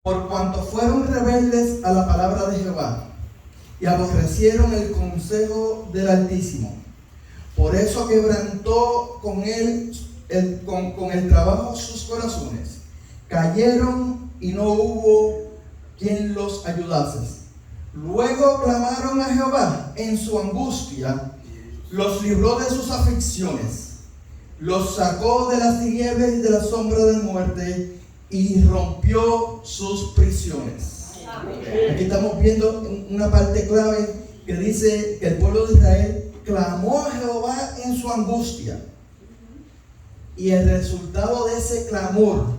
Por cuanto fueron rebeldes a la palabra de Jehová y aborrecieron el consejo del Altísimo. Por eso quebrantó con el trabajo sus corazones. Cayeron y no hubo quien los ayudase. Luego clamaron a Jehová en su angustia, los libró de sus aflicciones, los sacó de las tinieblas y de la sombra de muerte y rompió sus prisiones. Aquí estamos viendo una parte clave que dice que el pueblo de Israel clamó a Jehová en su angustia, y el resultado de ese clamor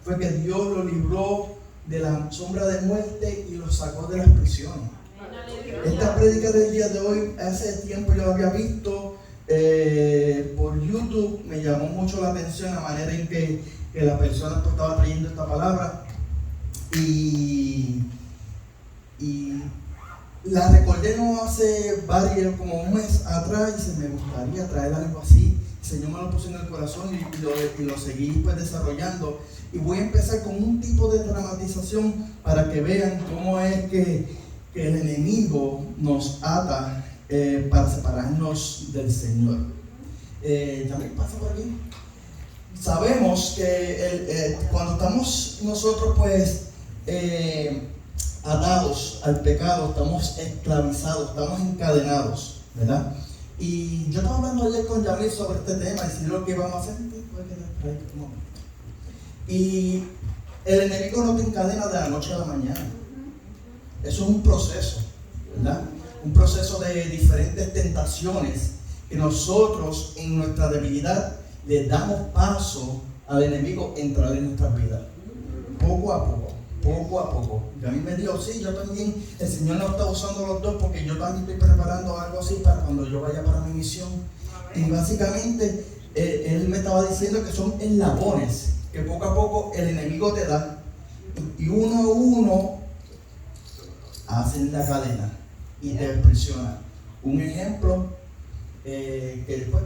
fue que Dios lo libró de la sombra de muerte y lo sacó de las prisiones. Esta prédica del día de hoy, hace tiempo yo la había visto por YouTube. Me llamó mucho la atención la manera en que la persona pues estaba trayendo esta palabra, y la recordé no hace como un mes atrás, y se me gustaría traer algo así. El Señor me lo puso en el corazón y lo seguí pues desarrollando, y voy a empezar con un tipo de dramatización para que vean cómo es que el enemigo nos ata para separarnos del Señor. ¿También pasa por aquí? Sabemos que cuando estamos nosotros pues atados al pecado, estamos esclavizados, estamos encadenados, ¿verdad? Y yo estaba hablando ayer con Yamil sobre este tema, y si lo que vamos a hacer, y el enemigo no te encadena de la noche a la mañana. Eso es un proceso, ¿verdad? Un proceso de diferentes tentaciones que nosotros en nuestra debilidad le damos paso al enemigo entrar en nuestras vidas. Poco a poco. Y a mí me dijo, sí, yo también, el Señor nos está usando los dos, porque yo también estoy preparando algo así para cuando yo vaya para mi misión. Y básicamente, él me estaba diciendo que son eslabones que poco a poco el enemigo te da, y uno a uno hacen la cadena y te presiona. Un ejemplo que pues,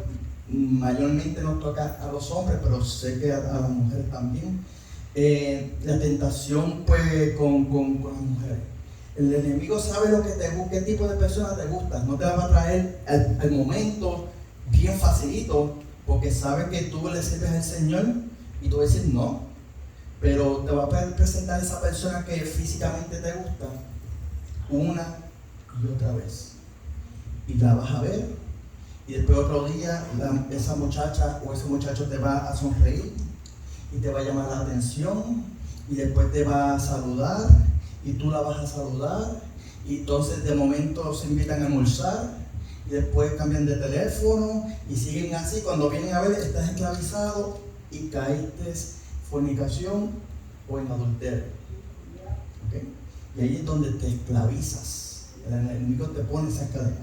mayormente nos toca a los hombres, pero sé que a las mujeres también. La tentación pues con las mujeres. El enemigo sabe lo que qué tipo de personas te gustan. No te la va a traer al momento bien facilito, porque sabe que tú le sirves al Señor y tú vas a decir no, pero te va a presentar esa persona que físicamente te gusta una y otra vez, y la vas a ver, y después otro día esa muchacha o ese muchacho te va a sonreír y te va a llamar la atención, y después te va a saludar y tú la vas a saludar, y entonces de momento se invitan a almorzar y después cambian de teléfono y siguen así. Cuando vienen a ver, estás esclavizado y caíste en fornicación o en adulterio. ¿Okay? Y ahí es donde te esclavizas. El enemigo te pone esa cadena.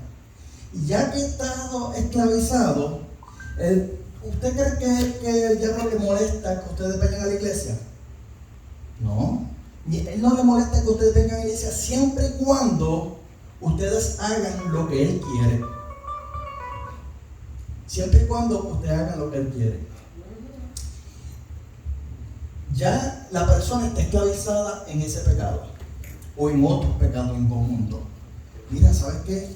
Y ya que estás esclavizado, ¿usted cree que el diablo le molesta que ustedes vayan a la iglesia? No. Él no le molesta que ustedes vengan a la iglesia siempre y cuando ustedes hagan lo que él quiere. Siempre y cuando ustedes hagan lo que él quiere. Ya la persona está esclavizada en ese pecado o en otros pecados en conjunto. Mira, ¿sabes qué?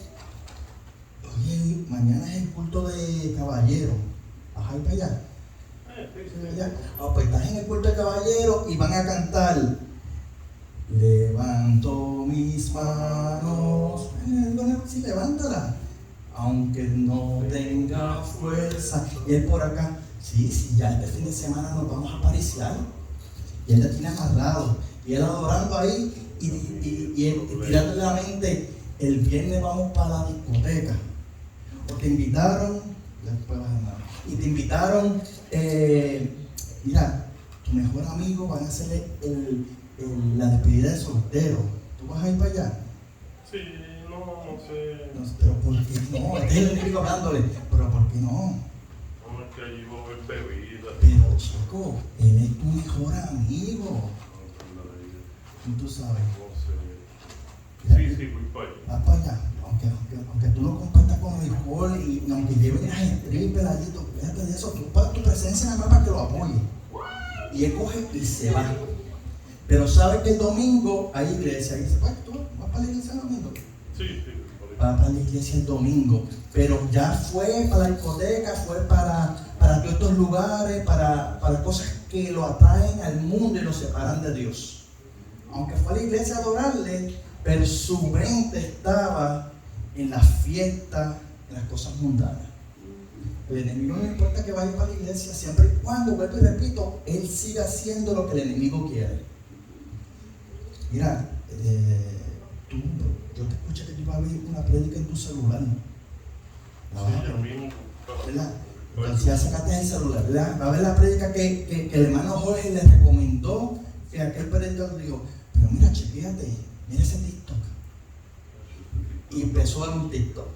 Oye, mañana es el culto de caballero. ¿Vas a ir para allá? Pues estás en el culto de caballero y van a cantar: levanto mis manos. Sí, levántala, aunque no tenga fuerza. Y él por acá, sí, ya este fin de semana nos vamos a pariciar. Y él la tiene amarrado, y él adorando ahí, y él tirándole la mente: el viernes vamos para la discoteca, o te invitaron, después vas a andar, y te invitaron, mira, tu mejor amigo van a hacerle la despedida de soltero. ¿Tú vas a ir para allá? Sí, no sé. No, pero ¿por qué no? Este es el enemigo hablándole, pero ¿por qué no? No, es que allí va a haber bebida. Pero chico, él es tu mejor amigo. Tú sabes. No sé. Sí, voy para allá. Vas para allá. Aunque tú no compartas con el alcohol, y aunque lleven a gente peladito, fíjate de eso, tú pagas tu presencia nada más para que lo apoye. Y él coge y se va. Pero sabe que el domingo hay iglesia. Y dice, pues tú vas para la iglesia el domingo. Sí. Va para la iglesia el domingo. Pero ya fue para la discoteca, fue para todos estos lugares, para cosas que lo atraen al mundo y lo separan de Dios. Aunque fue a la iglesia a adorarle, pero su mente estaba en la fiesta, en las cosas mundanas. El enemigo no importa que vaya para la iglesia, siempre y cuando, vuelvo y repito, él siga haciendo lo que el enemigo quiere. Mira, yo te escuché que tú ibas a ver una prédica en tu celular, ¿no? Sí, yo mismo. ¿Verdad? Entonces ya sacaste el celular, ¿verdad? Va a ver la prédica que el hermano Jorge le recomendó, que aquel predicador dijo, pero mira, chequéate, mira ese TikTok. Y empezó a ver un TikTok.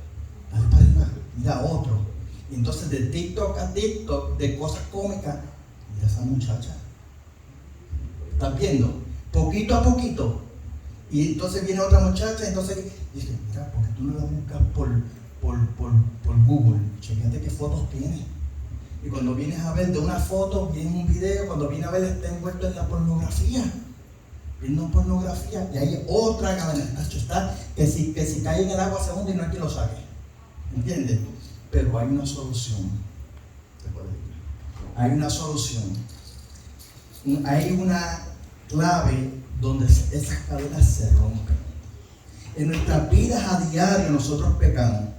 Dale para arriba, mira otro. Y entonces de TikTok a TikTok, de cosas cómicas, mira esa muchacha. ¿Estás viendo? Poquito a poquito. Y entonces viene otra muchacha, entonces dice, mira, porque tú no la buscas por Google, chequéate qué fotos tiene. Y cuando vienes a ver de una foto, viene un video, cuando vienes a ver está envuelto en la pornografía. Viendo pornografía, y hay otra cadena, está que si cae en el agua se hunde y no hay quien lo saque. ¿Entiendes? Pero hay una solución. Hay una solución. Hay una clave donde esas cadenas se rompen. En nuestras vidas a diario nosotros pecamos.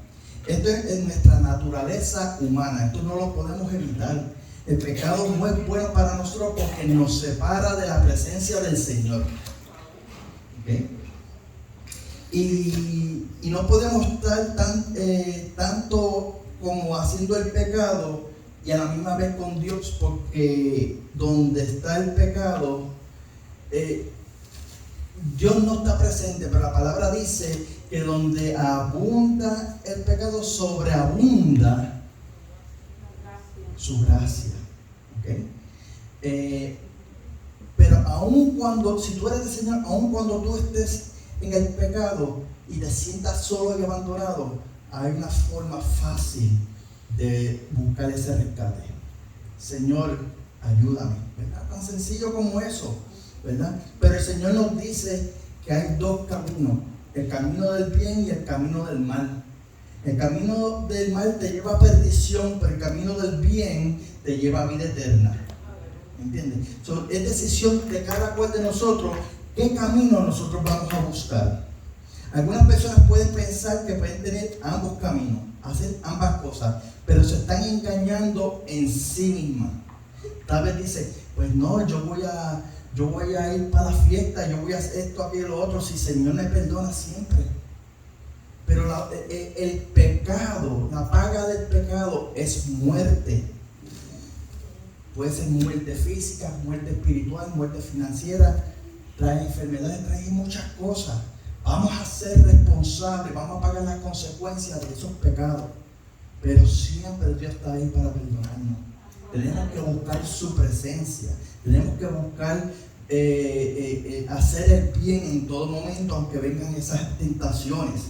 Esto es en nuestra naturaleza humana. Esto no lo podemos evitar. El pecado no es bueno para nosotros porque nos separa de la presencia del Señor. ¿Okay? Y no podemos estar tanto como haciendo el pecado y a la misma vez con Dios, porque donde está el pecado, Dios no está presente, pero la palabra dice que donde abunda el pecado, sobreabunda su gracia. ¿Okay? Pero aun cuando, si tú eres del Señor, aun cuando tú estés en el pecado y te sientas solo y abandonado, hay una forma fácil de buscar ese rescate. Señor, ayúdame, ¿verdad? Tan sencillo como eso, ¿verdad? Pero el Señor nos dice que hay dos caminos, el camino del bien y el camino del mal. El camino del mal te lleva a perdición, pero el camino del bien te lleva a vida eterna. ¿Entiendes? Es decisión de cada cual de nosotros qué camino nosotros vamos a buscar. Algunas personas pueden pensar que pueden tener ambos caminos, hacer ambas cosas, pero se están engañando en sí mismas. Tal vez dice, pues no, yo voy a ir para la fiesta, yo voy a hacer esto, aquello, lo otro, si el Señor me perdona siempre. Pero el pecado, la paga del pecado es muerte. Puede ser muerte física, muerte espiritual, muerte financiera, trae enfermedades, trae muchas cosas. Vamos a ser responsables, vamos a pagar las consecuencias de esos pecados. Pero siempre Dios está ahí para perdonarnos. Tenemos que buscar su presencia, tenemos que buscar hacer el bien en todo momento, aunque vengan esas tentaciones.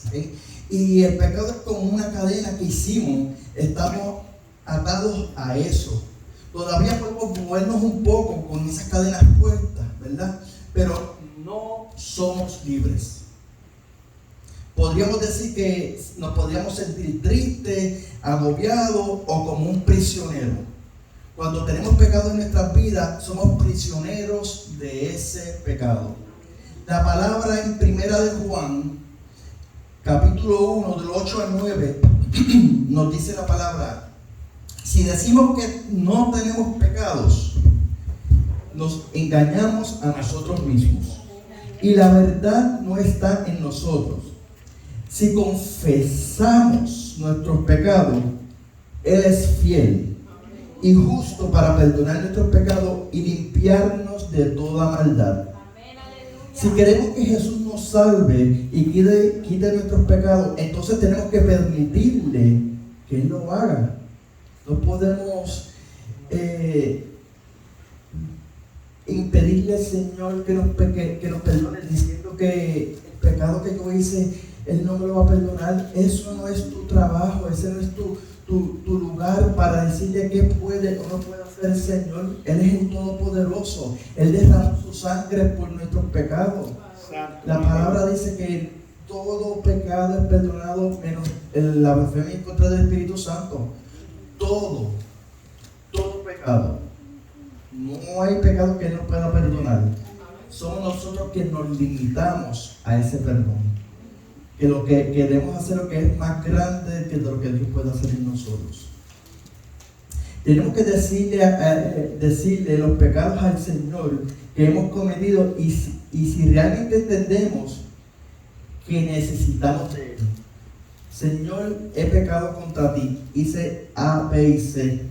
¿Okay? Y el pecado es como una cadena que hicimos, estamos atados a eso. Todavía podemos movernos un poco con esas cadenas puestas, ¿verdad? Pero no somos libres. Podríamos decir que nos podríamos sentir tristes, agobiados o como un prisionero. Cuando tenemos pecado en nuestras vidas, somos prisioneros de ese pecado. La palabra en Primera de Juan, capítulo 1, del 8 al 9, nos dice la palabra: si decimos que no tenemos pecados, nos engañamos a nosotros mismos y la verdad no está en nosotros. Si confesamos nuestros pecados, Él es fiel y justo para perdonar nuestros pecados y limpiarnos de toda maldad. Si queremos que Jesús nos salve y quite nuestros pecados, entonces tenemos que permitirle que Él lo haga. No podemos impedirle al Señor que nos perdone diciendo que el pecado que yo hice, Él no me lo va a perdonar. Eso no es tu trabajo, ese no es tu tu lugar para decirle qué puede o no puede hacer el Señor. Él es el Todopoderoso. Él derramó su sangre por nuestros pecados. La palabra dice que todo pecado es perdonado menos la blasfemia en contra del Espíritu Santo. Todo pecado. No hay pecado que Él no pueda perdonar. Somos nosotros que nos limitamos a ese perdón. Que lo que queremos hacer lo que es más grande que lo que Dios puede hacer en nosotros. Tenemos que decirle los pecados al Señor que hemos cometido y si realmente entendemos que necesitamos de Él. Señor, he pecado contra ti, hice A, B y C,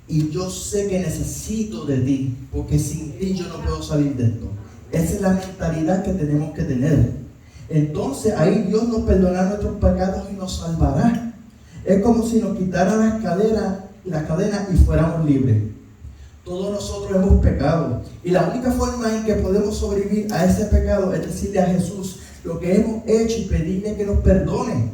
y yo sé que necesito de ti, porque sin ti yo no puedo salir de esto. Esa es la mentalidad que tenemos que tener. Entonces ahí Dios nos perdonará nuestros pecados y nos salvará. Es como si nos quitaran las cadenas y fuéramos libres. Todos nosotros hemos pecado y la única forma en que podemos sobrevivir a ese pecado es decirle a Jesús lo que hemos hecho y pedirle que nos perdone.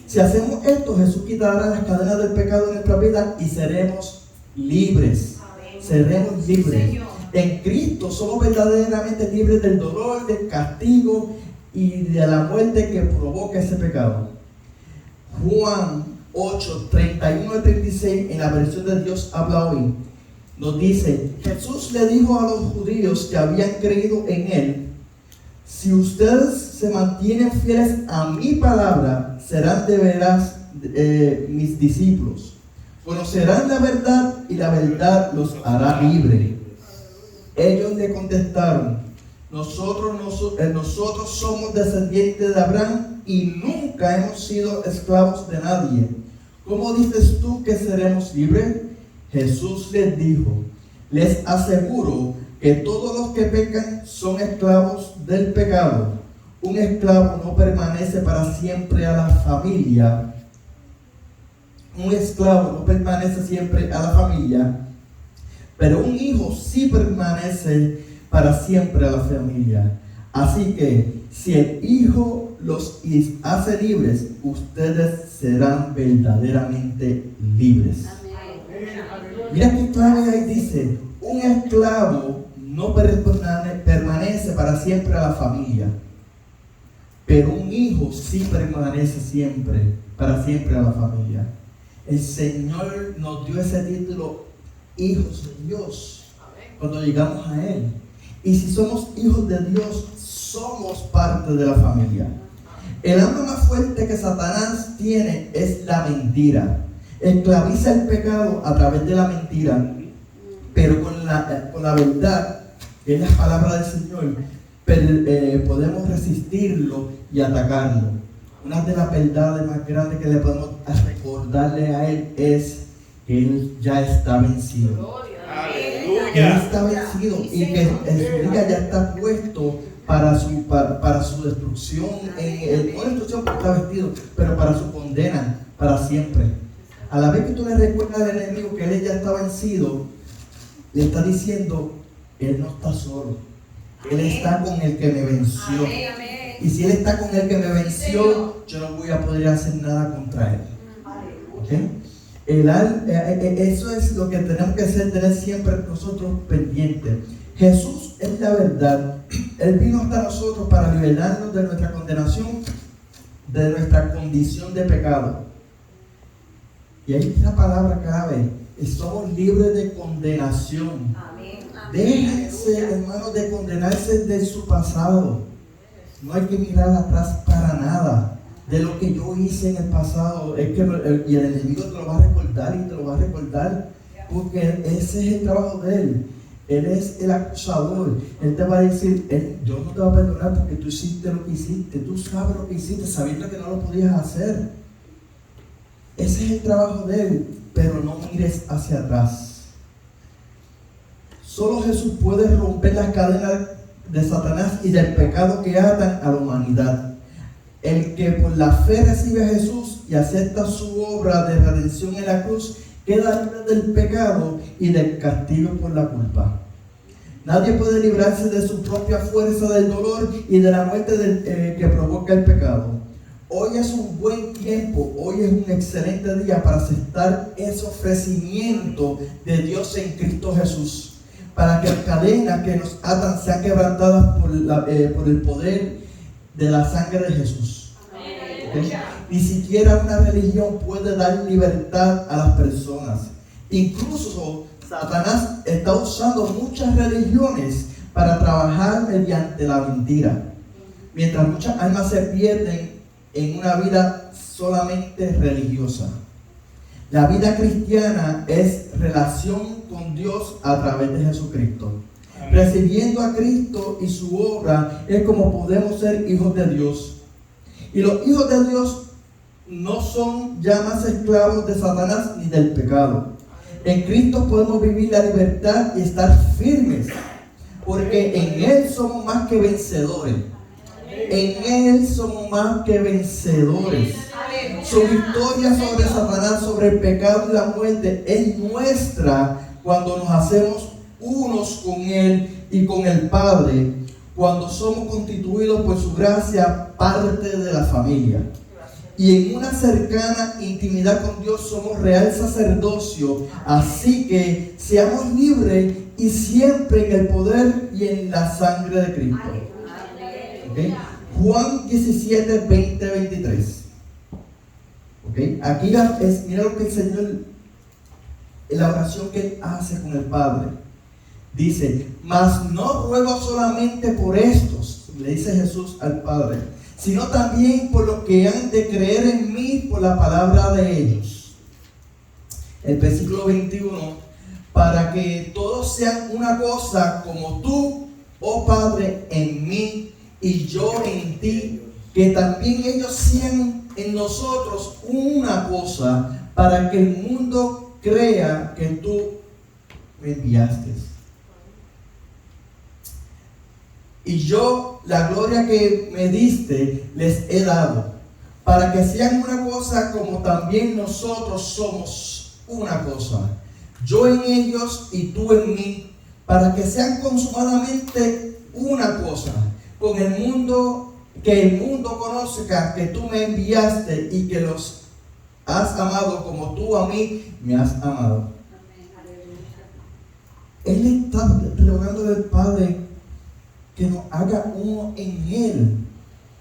Si hacemos esto, Jesús quitará las cadenas del pecado en nuestra vida y seremos libres. Amén. Seremos libres. Señor. En Cristo somos verdaderamente libres del dolor, del castigo y de la muerte que provoca ese pecado. Juan 8, 31 al 36, en la versión de Dios habla hoy, nos dice: Jesús le dijo a los judíos que habían creído en Él: si ustedes se mantienen fieles a mi palabra, serán de veras mis discípulos. Conocerán la verdad y la verdad los hará libres. Ellos le contestaron: nosotros somos descendientes de Abraham y nunca hemos sido esclavos de nadie. ¿Cómo dices tú que seremos libres? Jesús les dijo: les aseguro que todos los que pecan son esclavos del pecado. Un esclavo no permanece para siempre a la familia. Pero un hijo sí permanece para siempre a la familia. Así que si el Hijo los hace libres, ustedes serán verdaderamente libres. Mira qué clave ahí dice: un esclavo no permanece para siempre a la familia, pero un hijo sí permanece para siempre a la familia. El Señor nos dio ese título, hijos de Dios, cuando llegamos a Él. Y si somos hijos de Dios, somos parte de la familia. El arma más fuerte que Satanás tiene es la mentira. Esclaviza el pecado a través de la mentira, pero con la verdad, que es la palabra del Señor, podemos resistirlo y atacarlo. Una de las verdades más grandes que le podemos recordarle a Él es que Él ya está vencido. ¡Aleluya! Él está vencido y que su día ya está puesto para su destrucción, no destrucción porque está vestido, pero para su condena para siempre. A la vez que tú le recuerdas al enemigo que Él ya está vencido, le está diciendo: Él no está solo, Él está con el que me venció. Amén, amén. Y si Él está con el que me venció, yo no voy a poder hacer nada contra Él. ¿Okay? Eso es lo que tenemos que hacer, tener siempre nosotros pendientes. Jesús es la verdad. Él vino hasta nosotros para liberarnos de nuestra condenación, de nuestra condición de pecado. Y ahí la palabra clave: somos libres de condenación. Amén. Déjense, hermanos, de condenarse de su pasado. No hay que mirar atrás para nada. De lo que yo hice en el pasado, y el enemigo te lo va a recordar y te lo va a recordar, porque ese es el trabajo de él. Él es el acusador. Él te va a decir: yo no te voy a perdonar porque tú hiciste lo que hiciste, tú sabes lo que hiciste, sabiendo que no lo podías hacer. Ese es el trabajo de él, pero no mires hacia atrás. Solo Jesús puede romper las cadenas de Satanás y del pecado que atan a la humanidad. El que por la fe recibe a Jesús y acepta su obra de redención en la cruz, queda libre del pecado y del castigo por la culpa. Nadie puede librarse de su propia fuerza del dolor y de la muerte que provoca el pecado. hoy es un buen tiempo, hoy es un excelente día para aceptar ese ofrecimiento de Dios en Cristo Jesús, para que las cadenas que nos atan sean quebrantadas por el poder de la sangre de Jesús. ¿Okay? Ni siquiera una religión puede dar libertad a las personas. Incluso Satanás está usando muchas religiones para trabajar mediante la mentira, mientras muchas almas se pierden en una vida solamente religiosa. La vida cristiana es relación con Dios a través de Jesucristo. Amén. Recibiendo a Cristo y su obra es como podemos ser hijos de Dios. Y los hijos de Dios no son ya más esclavos de Satanás ni del pecado. En Cristo podemos vivir la libertad y estar firmes, porque en Él somos más que vencedores. En Él somos más que vencedores. Su victoria sobre Satanás, sobre el pecado y la muerte es nuestra cuando nos hacemos unos con Él y con el Padre, cuando somos constituidos por su gracia parte de la familia. Y en una cercana intimidad con Dios somos real sacerdocio, así que seamos libres y siempre en el poder y en la sangre de Cristo. ¿Okay? Juan 17, 20, 23. ¿Okay? Aquí mira lo que el Señor, la oración que Él hace con el Padre. Dice, mas no ruego solamente por estos, le dice Jesús al Padre, sino también por los que han de creer en mí por la palabra de ellos. El versículo 21, para que todos sean una cosa como tú, oh Padre, en mí y yo en ti, que también ellos sean en nosotros una cosa, para que el mundo crea que tú me enviaste. Y yo, la gloria que me diste, les he dado, para que sean una cosa como también nosotros somos una cosa. Yo en ellos y tú en mí, para que sean consumadamente una cosa, con el mundo, que el mundo conozca que tú me enviaste y que los has amado como tú a mí me has amado. Él está rogando del Padre que nos haga uno en Él.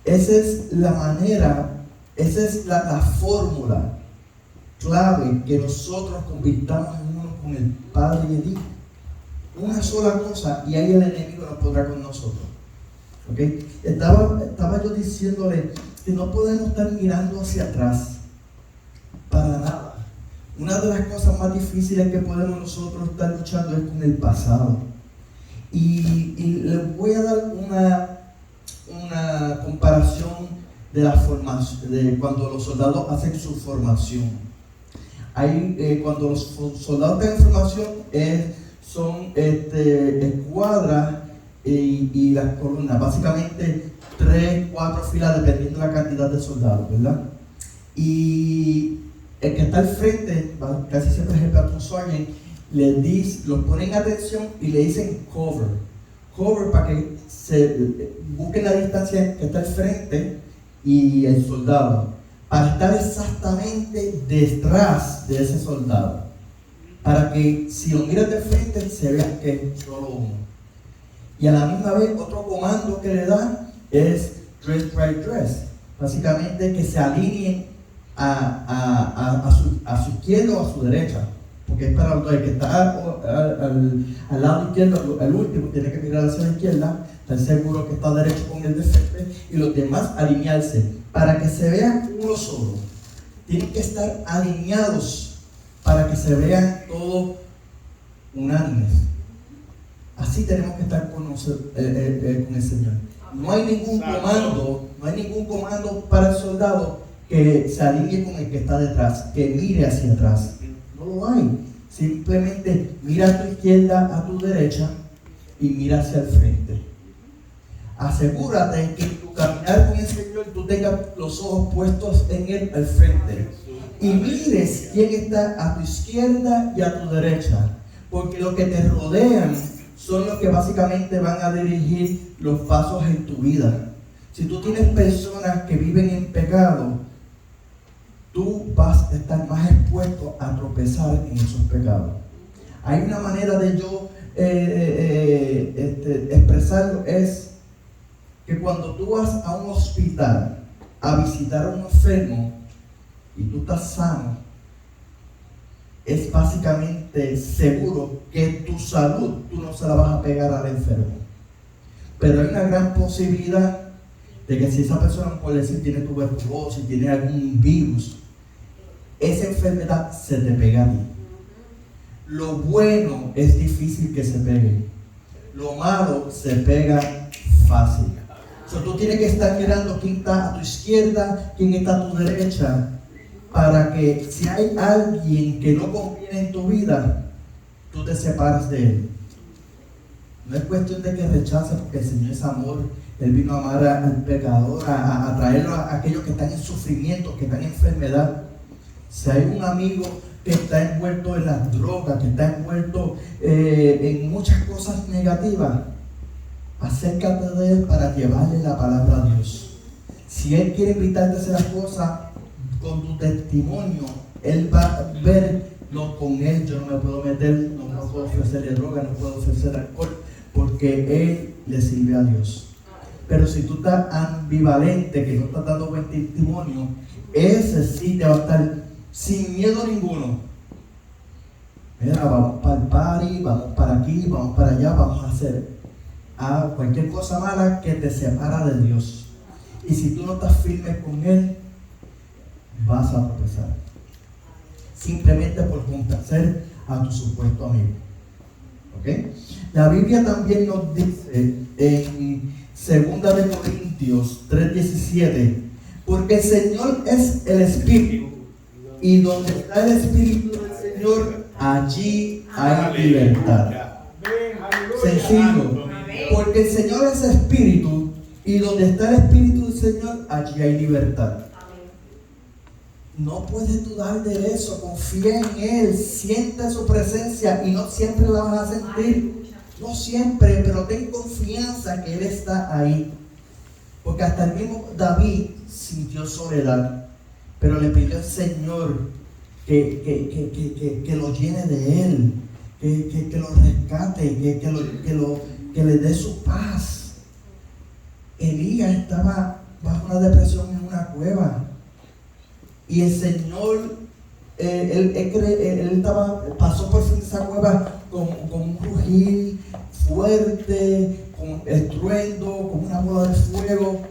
Esa es la manera, esa es la fórmula clave que nosotros convirtamos en uno con el Padre y el Hijo. Una sola cosa y ahí el enemigo no podrá con nosotros. ¿Okay? Estaba yo diciéndole que no podemos estar mirando hacia atrás para nada. Una de las cosas más difíciles que podemos nosotros estar luchando es con el pasado. Y les voy a dar una comparación de la formación, de cuando los soldados hacen su formación. Cuando los soldados tienen formación son escuadras y las columnas, básicamente 3, 4 filas dependiendo de la cantidad de soldados, ¿verdad? Y el que está al frente, casi siempre es el platoon sergeant, los ponen atención y le dicen cover para que se busquen la distancia que está al frente y el soldado, para estar exactamente detrás de ese soldado, para que si lo miras de frente se vea que es solo uno. Y a la misma vez otro comando que le da es dress right dress, básicamente que se alineen a su izquierda o a su derecha, porque es para el que está al lado izquierdo, el último tiene que mirar hacia la izquierda, estar seguro que está derecho con el de frente, y los demás alinearse para que se vean uno solo. Tienen que estar alineados para que se vean todos unánimes. Así tenemos que estar con el Señor. No hay ningún comando para el soldado que se alinee con el que está detrás, que mire hacia atrás. No lo hay. Simplemente mira a tu izquierda, a tu derecha y mira hacia el frente. Asegúrate que en tu caminar con el Señor tú tengas los ojos puestos en Él al frente y mires quién está a tu izquierda y a tu derecha, porque los que te rodean son los que básicamente van a dirigir los pasos en tu vida. Si tú tienes personas que viven en pecado, tú vas a estar más expuesto a tropezar en esos pecados. Hay una manera de yo expresarlo, es que cuando tú vas a un hospital a visitar a un enfermo y tú estás sano, es básicamente seguro que tu salud tú no se la vas a pegar al enfermo. Pero hay una gran posibilidad de que si esa persona, por decir, tiene tuberculosis, tiene algún virus, esa enfermedad se te pega a ti. Lo bueno es difícil que se pegue. Lo malo se pega fácil. Tú tienes que estar mirando quién está a tu izquierda, quién está a tu derecha, para que si hay alguien que no conviene en tu vida, tú te separes de él. No es cuestión de que rechaces, porque el Señor es amor. Él vino a amar al pecador, a traerlo a aquellos que están en sufrimiento, que están en enfermedad. Si hay un amigo que está envuelto en las drogas, que está envuelto en muchas cosas negativas, acércate de él para llevarle la palabra a Dios. Si él quiere invitarte a hacer las cosas con tu testimonio, él va a ver, no, con él yo no me puedo meter, no me puedo ofrecerle droga, no puedo ofrecer alcohol, porque él le sirve a Dios. Pero si tú estás ambivalente, que no estás dando buen testimonio, ese sí te va a estar sin miedo ninguno. Mira, vamos para el party, vamos para aquí, vamos para allá, vamos a hacer cualquier cosa mala que te separa de Dios. Y si tú no estás firme con Él, vas a tropezar. Simplemente por complacer a tu supuesto amigo. ¿Ok? La Biblia también nos dice en 2 de Corintios 3:17, porque el Señor es el Espíritu, y donde está el Espíritu del Señor, allí hay libertad. Sencillo, porque el Señor es Espíritu, y donde está el Espíritu del Señor, allí hay libertad. No puedes dudar de eso, confía en Él, siente su presencia, y no siempre la vas a sentir. No siempre, pero ten confianza que Él está ahí. Porque hasta el mismo David sintió soledad, pero le pidió al Señor que lo llene de Él, que lo rescate, que le dé su paz. Elías estaba bajo una depresión en una cueva, y el Señor, él pasó por esa cueva con un rugir fuerte, con estruendo, con una bola de fuego,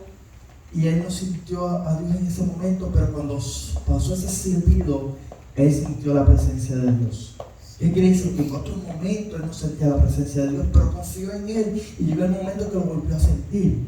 y él no sintió a Dios en ese momento, pero cuando pasó ese silbido, él sintió la presencia de Dios. ¿Qué quiere decir? Que en otro momento él no sentía la presencia de Dios, pero confió en Él, y llegó el momento que lo volvió a sentir.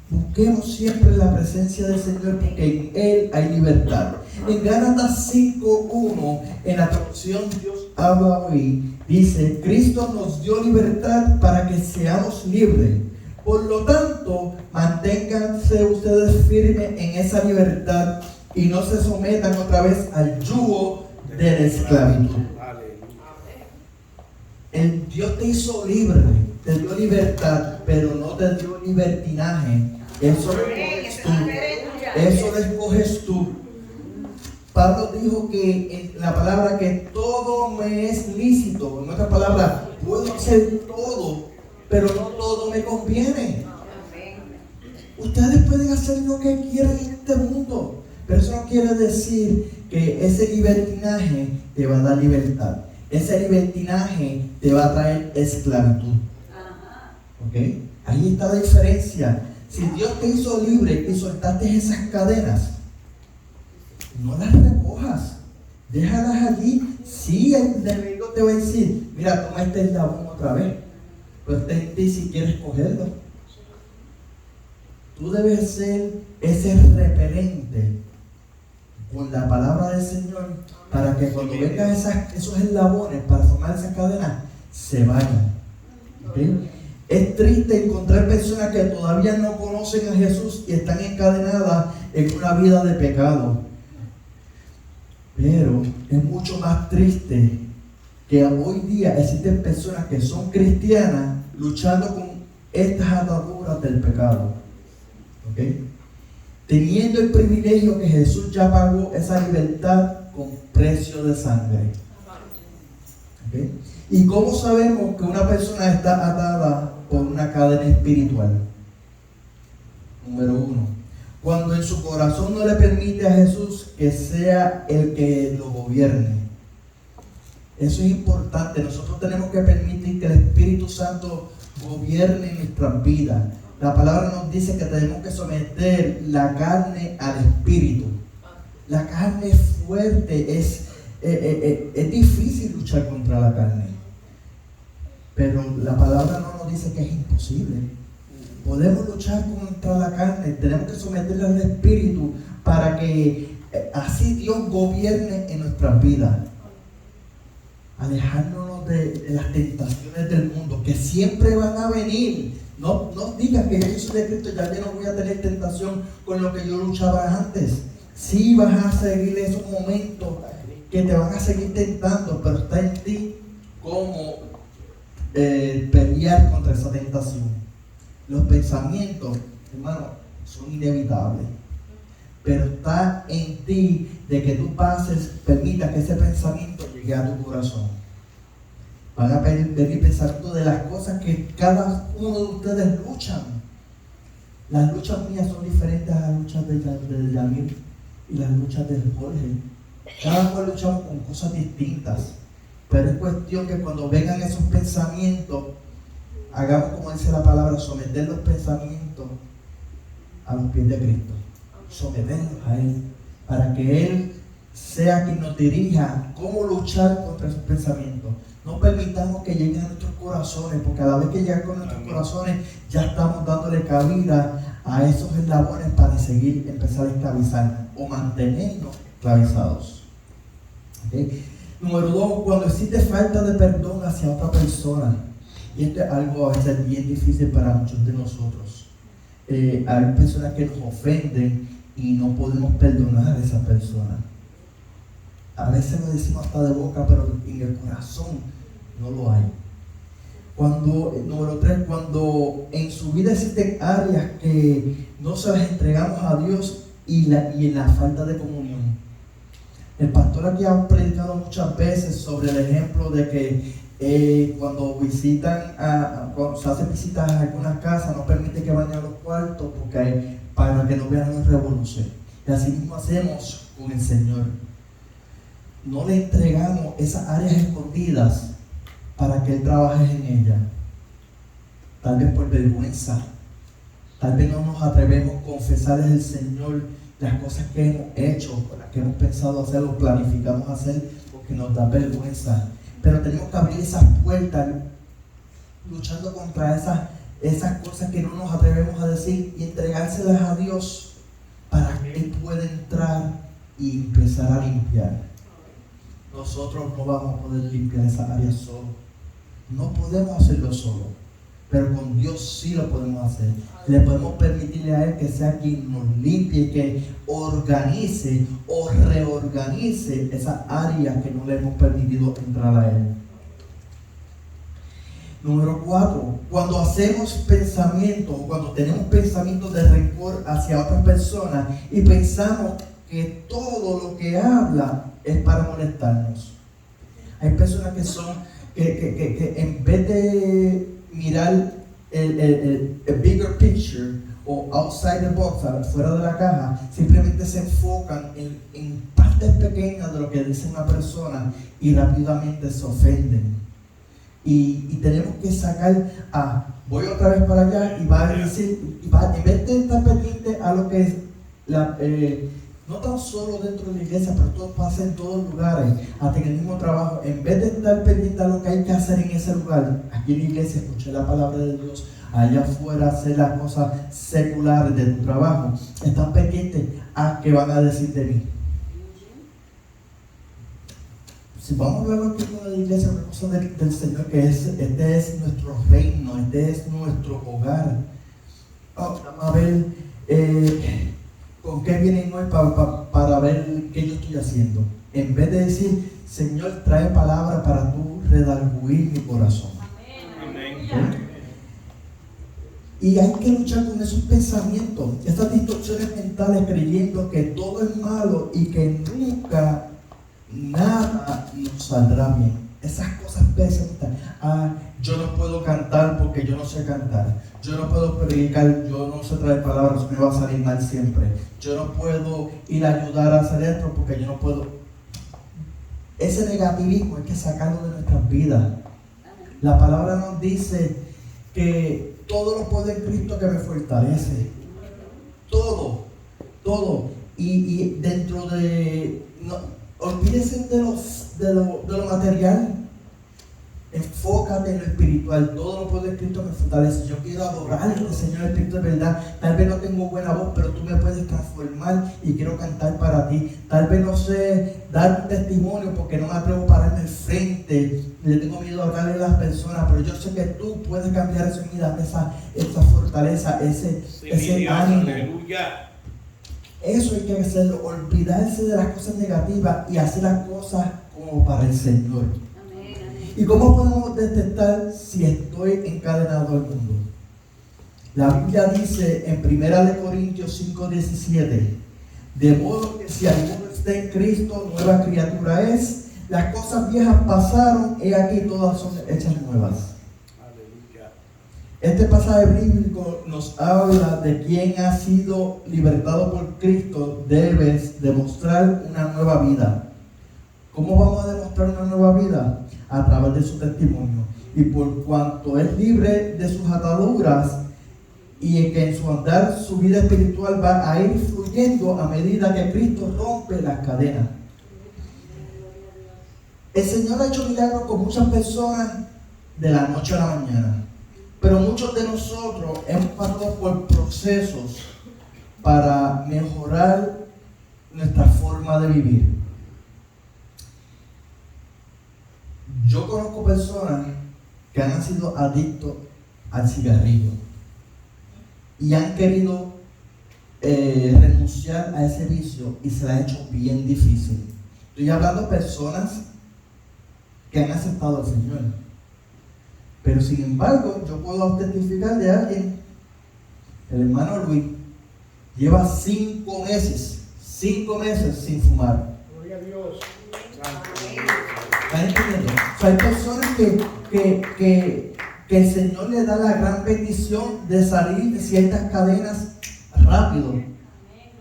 Busquemos siempre la presencia del Señor, porque en Él hay libertad. En Gálatas 5:1, en la traducción Dios habla hoy, dice: Cristo nos dio libertad para que seamos libres. Por lo tanto, manténganse ustedes firmes en esa libertad y no se sometan otra vez al yugo de la esclavitud. El Dios te hizo libre, te dio libertad, pero no te dio libertinaje. Eso lo escoges tú. Eso lo escoges tú. Pablo dijo que en la palabra que todo me es lícito. En otras palabras, puedo hacer todo, pero no todo me conviene. Ustedes pueden hacer lo que quieran en este mundo, pero eso no quiere decir que ese libertinaje te va a dar libertad. Ese libertinaje te va a traer esclavitud. ¿Ok? Ahí está la diferencia. Si Dios te hizo libre y soltaste esas cadenas, no las recojas, déjalas allí. Sí, el enemigo te va a decir: mira, toma este eslabón otra vez, pero está en ti si quieres cogerlo. Tú debes ser ese repelente con la palabra del Señor, para que cuando vengan esos eslabones para formar esas cadenas, se vayan. ¿Okay? Es triste encontrar personas que todavía no conocen a Jesús y están encadenadas en una vida de pecado. Pero es mucho más triste que hoy día existen personas que son cristianas luchando con estas ataduras del pecado. ¿Ok? Teniendo el privilegio que Jesús ya pagó esa libertad con precio de sangre. ¿Ok? ¿Y cómo sabemos que una persona está atada por una cadena espiritual? Número 1. Cuando en su corazón no le permite a Jesús que sea el que lo gobierne. Eso es importante. Nosotros tenemos que permitir que el Espíritu Santo gobierne nuestras vidas. La palabra nos dice que tenemos que someter la carne al Espíritu. La carne es fuerte, es difícil luchar contra la carne. Pero la palabra no nos dice que es imposible. Podemos luchar contra la carne, tenemos que someterla al Espíritu para que así Dios gobierne en nuestras vidas. Alejándonos de las tentaciones del mundo, que siempre van a venir. No digas que yo soy de Cristo, ya no voy a tener tentación con lo que yo luchaba antes. Sí vas a seguir esos momentos que te van a seguir tentando, pero está en ti cómo pelear contra esa tentación. Los pensamientos, hermano, son inevitables, pero está en ti de que tú permitas que ese pensamiento llegue a tu corazón. Van a venir pensamientos de las cosas que cada uno de ustedes luchan. Las luchas mías son diferentes a las luchas de Yamil y las luchas de Jorge. Cada cual luchamos con cosas distintas, pero es cuestión que cuando vengan esos pensamientos, hagamos como dice la palabra, someter los pensamientos a los pies de Cristo. Someterlos a Él, para que Él sea quien nos dirija cómo luchar contra esos pensamientos. No permitamos que lleguen a nuestros corazones, porque a la vez que llegan con nuestros corazones, ya estamos dándole cabida a esos eslabones para empezar a esclavizarnos o mantenernos esclavizados. ¿Okay? Número 2, cuando existe falta de perdón hacia otra persona. Y esto es algo a veces bien difícil para muchos de nosotros. Hay personas que nos ofenden y no podemos perdonar a esa persona. A veces lo decimos hasta de boca, pero en el corazón no lo hay. Número 3, cuando en su vida existen áreas que no se las entregamos a Dios y en la falta de comunión. El pastor aquí ha predicado muchas veces sobre el ejemplo de que cuando cuando se hacen visitas a algunas casas, no permite que vayan a los cuartos para que no vean las revoluciones. Y así mismo hacemos con el Señor. No le entregamos esas áreas escondidas para que Él trabaje en ellas. Tal vez por vergüenza. Tal vez no nos atrevemos a confesarles al Señor las cosas que hemos hecho, las que hemos pensado hacer o planificamos hacer, porque nos da vergüenza. Pero tenemos que abrir esas puertas, luchando contra esas cosas que no nos atrevemos a decir y entregárselas a Dios para que Él pueda entrar y empezar a limpiar. Nosotros no vamos a poder limpiar esas áreas solos. No podemos hacerlo solo, pero con Dios sí lo podemos hacer. Le podemos permitirle a Él que sea quien nos limpie y que organice o reorganice esas áreas que no le hemos permitido entrar a Él. Número 4, cuando hacemos pensamientos, cuando tenemos pensamientos de rencor hacia otras personas y pensamos que todo lo que habla es para molestarnos. Hay personas que en vez de mirar el bigger picture o outside the box, fuera de la caja, simplemente se enfocan en partes pequeñas de lo que dice una persona y rápidamente se ofenden. Y tenemos que sacar voy otra vez para allá y va a decir, en vez de estar pendiente a lo que es no tan solo dentro de la iglesia, pero todo pasa en todos lugares, hasta en el mismo trabajo. En vez de estar pendiente a lo que hay que hacer en ese lugar, aquí en la iglesia escuché la palabra de Dios, allá afuera hacer las cosas seculares de tu trabajo, están pendientes a qué van a decir de mí. Si vamos a hablar aquí con la iglesia, una cosa del Señor, que este es nuestro reino, este es nuestro hogar. Vamos a ver con qué vienen hoy para ver qué yo estoy haciendo. En vez de decir, Señor, trae palabra para tú redarguir mi corazón. Amén. ¿Sí? Y hay que luchar con esos pensamientos, esas distorsiones mentales, creyendo que todo es malo y que nunca nada nos saldrá bien. Esas cosas pesan. Yo no puedo cantar porque yo no sé cantar. Yo no puedo predicar, yo no sé traer palabras, me va a salir mal siempre. Yo no puedo ir a ayudar a hacer esto porque yo no puedo. Ese negativismo hay que sacarlo de nuestras vidas. La palabra nos dice que todo lo puedo en Cristo que me fortalece. Todo. Y dentro de... No, olvídense de lo material. Enfócate en lo espiritual. Todo lo puedo en Cristo me fortalece. Yo quiero adorarte, Señor Espíritu de verdad. Tal vez no tengo buena voz, pero tú me puedes transformar y quiero cantar para ti. Tal vez no sé dar un testimonio porque no me atrevo a pararme al frente. Le tengo miedo a hablarle a las personas, pero yo sé que tú puedes cambiar eso en mi vida, esa fortaleza, ese ánimo. Aleluya. Eso hay que hacerlo, olvidarse de las cosas negativas y hacer las cosas como para el Señor. ¿Y cómo podemos detectar si estoy encadenado al mundo? La Biblia dice en 1 Corintios 5:17, de modo que si alguno está en Cristo, nueva criatura es, las cosas viejas pasaron, he aquí todas son hechas nuevas. Aleluya. Este pasaje bíblico nos habla de quien ha sido libertado por Cristo, debes demostrar una nueva vida. ¿Cómo vamos a demostrar una nueva vida? A través de su testimonio. Y por cuanto es libre de sus ataduras y que en su andar su vida espiritual va a ir fluyendo a medida que Cristo rompe las cadenas. El Señor ha hecho milagros con muchas personas de la noche a la mañana, pero muchos de nosotros hemos pasado por procesos para mejorar nuestra forma de vivir. Yo conozco personas que han sido adictos al cigarrillo y han querido renunciar a ese vicio y se les ha hecho bien difícil. Estoy hablando de personas que han aceptado al Señor. Pero sin embargo, yo puedo testificar de alguien, el hermano Luis, lleva 5 meses sin fumar. Gloria a Dios. ¿Están entendiendo? O sea, hay personas que el Señor le da la gran bendición de salir de ciertas cadenas rápido.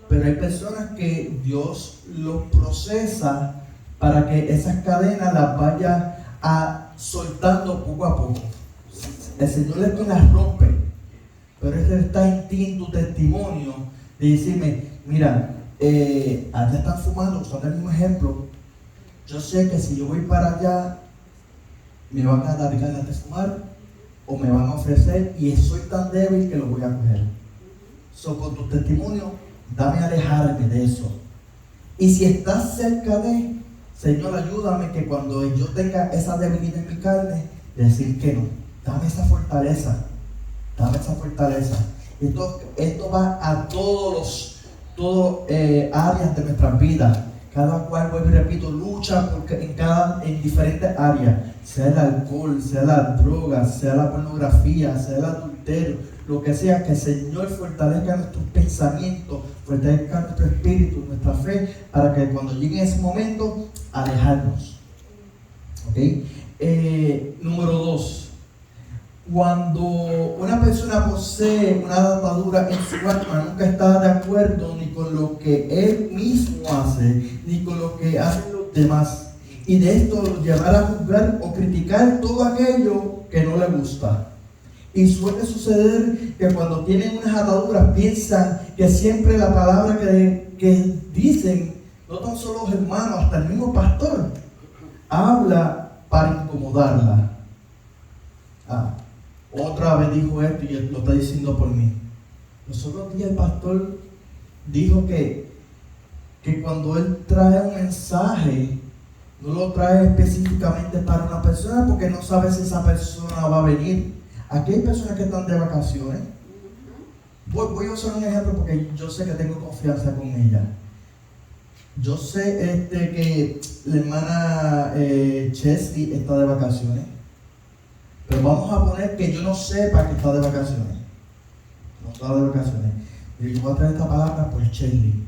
Pero hay personas que Dios los procesa para que esas cadenas las vaya soltando poco a poco. El Señor las rompe, pero Él está en ti, en tu testimonio, de decirme, mira, allá están fumando, usando el mismo ejemplo. Yo sé que si yo voy para allá, me van a dar ganas de fumar o me van a ofrecer y soy tan débil que lo voy a coger. Con tu testimonio, dame a alejarme de eso. Y si estás cerca de, Señor, ayúdame que cuando yo tenga esa debilidad en mi carne, decir que no. Dame esa fortaleza. Dame esa fortaleza. Esto va a todas áreas de nuestras vidas. Cada cual, vuelvo y repito, lucha en diferentes áreas. Sea el alcohol, sea la droga, sea la pornografía, sea el adulterio, lo que sea, que el Señor fortalezca nuestros pensamientos, fortalezca nuestro espíritu, nuestra fe, para que cuando llegue ese momento, alejarnos. ¿Okay? Número 2. Cuando una persona posee una atadura en su alma, nunca está de acuerdo ni con lo que él mismo hace, ni con lo que hacen los demás. Y de esto llevar a juzgar o criticar todo aquello que no le gusta. Y suele suceder que cuando tienen unas ataduras piensan que siempre la palabra que dicen, no tan solo los hermanos, hasta el mismo pastor, habla para incomodarla. Otra vez dijo esto y él lo está diciendo por mí. Los otros días el pastor dijo que cuando él trae un mensaje, no lo trae específicamente para una persona porque no sabe si esa persona va a venir. Aquí hay personas que están de vacaciones. Voy a usar un ejemplo porque yo sé que tengo confianza con ella. Yo sé que la hermana Chesley está de vacaciones. Pero vamos a poner que yo no sepa que está de vacaciones. no todas las ocasiones. Y yo voy a traer esta palabra por Shelley,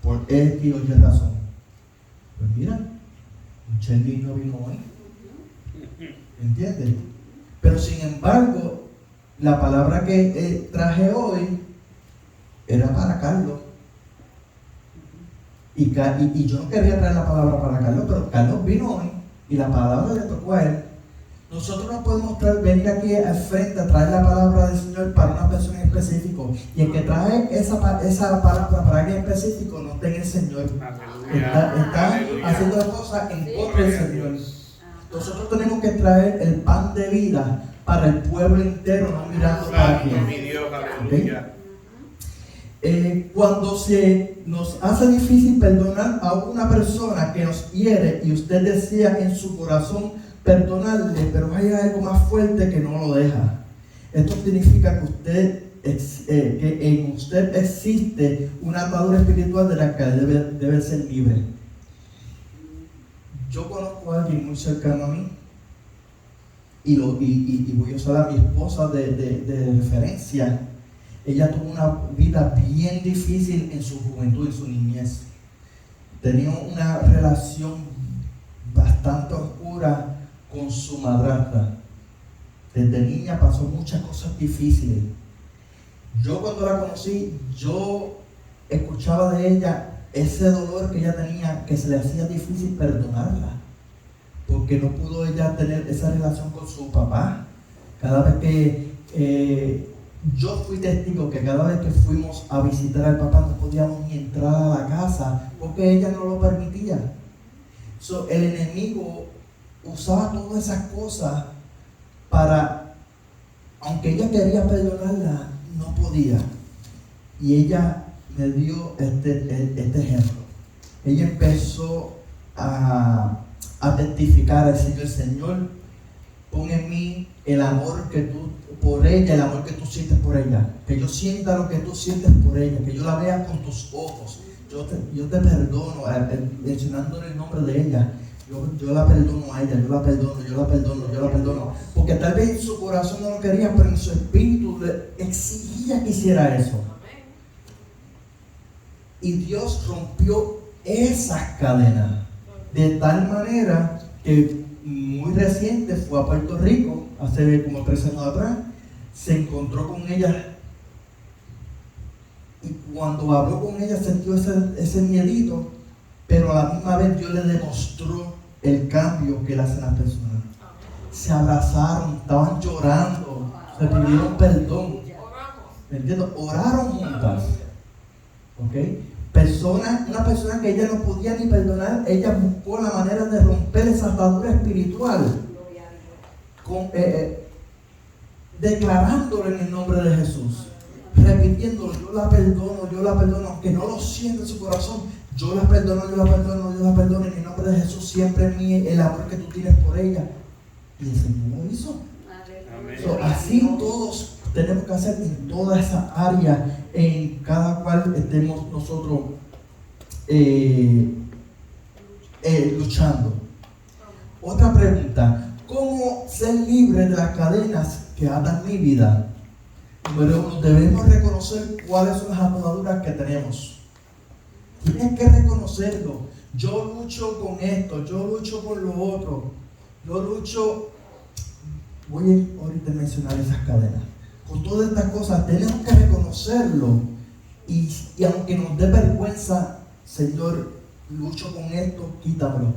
por X o Y razón. Pues mira, Shelley no vino hoy. ¿Entiendes? Pero sin embargo, la palabra que traje hoy era para Carlos. Y yo no quería traer la palabra para Carlos, pero Carlos vino hoy y la palabra le tocó a él. Nosotros no podemos venir aquí al frente a traer la palabra del Señor para una persona en específico. Y el que trae esa palabra para alguien específico no está en el Señor. Está haciendo las cosas en contra del Señor. Nosotros tenemos que traer el pan de vida para el pueblo entero, no mirando para quién. Cuando se nos hace difícil perdonar a una persona que nos hiere y usted desea en su corazón perdonarle, pero hay algo más fuerte que no lo deja. Esto significa que en usted existe una atadura espiritual de la que debe ser libre. Yo conozco a alguien muy cercano a mí y voy a usar a mi esposa de referencia. Ella tuvo una vida bien difícil en su juventud, en su niñez. Tenía una relación bastante oscura con su madrastra. Desde niña pasó muchas cosas difíciles. Yo cuando la conocí, yo escuchaba de ella ese dolor que ella tenía, que se le hacía difícil perdonarla, porque no pudo ella tener esa relación con su papá. Cada vez que yo fui testigo que cada vez que fuimos a visitar al papá no podíamos ni entrar a la casa porque ella no lo permitía. El enemigo usaba todas esas cosas para, aunque ella quería perdonarla, no podía. Y ella me dio este ejemplo. Ella empezó a testificar, a decirle: Señor, pon en mí el amor que tú por ella, el amor que tú sientes por ella, que yo sienta lo que tú sientes por ella, que yo la vea con tus ojos. Yo te perdono, mencionándole el nombre de ella. Yo la perdono a ella, yo la perdono. Porque tal vez en su corazón no lo quería, pero en su espíritu le exigía que hiciera eso. Y Dios rompió esas cadenas de tal manera que muy reciente fue a Puerto Rico, hace como 3 años atrás, se encontró con ella y cuando habló con ella sintió ese miedito, pero a la misma vez Dios le demostró el cambio que le hacen las personas. Se abrazaron, estaban llorando, se pidieron perdón. ¿Me entiendes? Oraron juntas. ¿Ok? Una persona que ella no podía ni perdonar, ella buscó la manera de romper esa atadura espiritual, declarándolo en el nombre de Jesús, repitiéndolo: yo la perdono, aunque no lo sienta en su corazón, yo la perdono, en el nombre de Jesús, siempre en mí el amor que tú tienes por ella. Y el Señor lo hizo. Así todos tenemos que hacer en toda esa área, en cada cual estemos nosotros luchando. Otra pregunta: ¿cómo ser libre de las cadenas que atan mi vida? Número 1, debemos reconocer cuáles son las ataduras que tenemos. Tienes que reconocerlo. Yo lucho con esto, yo lucho con lo otro, voy ahorita a mencionar esas cadenas. Con todas estas cosas tenemos que reconocerlo y aunque nos dé vergüenza, Señor, lucho con esto, quítamelo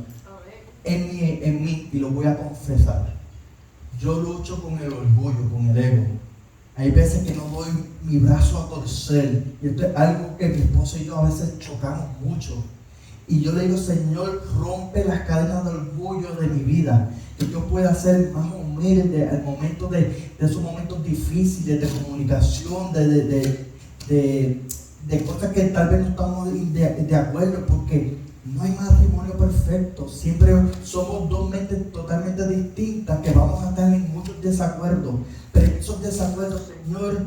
en mí y lo voy a confesar. Yo lucho con el orgullo, con el ego. Hay veces que no doy mi brazo a torcer, y esto es algo que mi esposa y yo a veces chocamos mucho. Y yo le digo: Señor, rompe las cadenas de orgullo de mi vida, que yo pueda ser más humilde al momento de esos momentos difíciles de comunicación, de cosas que tal vez no estamos de acuerdo, porque no hay matrimonio perfecto. Siempre somos dos mentes totalmente distintas que vamos a estar en muchos desacuerdos, pero en esos desacuerdos, Señor,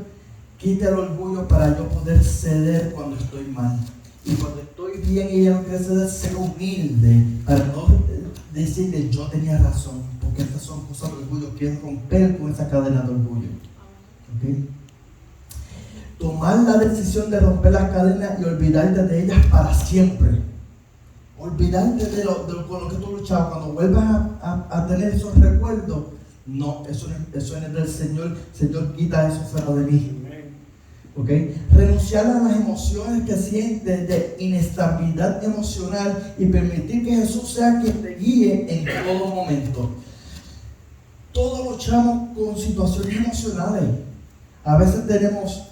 quita el orgullo para yo poder ceder cuando estoy mal. Y cuando estoy bien y ella no quiere ceder, ser humilde para no decirle: yo tenía razón, porque estas son cosas de orgullo. Quiero romper con esa cadena de orgullo. ¿Okay? tomar la decisión de romper las cadenas y olvidarte de ellas para siempre. Olvidarte con lo que tú luchabas. Cuando vuelvas a tener esos recuerdos, no, eso no es del Señor. Señor, quita eso fuera de mí. ¿Okay? Renunciar a las emociones que sientes de inestabilidad emocional y permitir que Jesús sea quien te guíe en todo momento. Todos luchamos con situaciones emocionales. A veces tenemos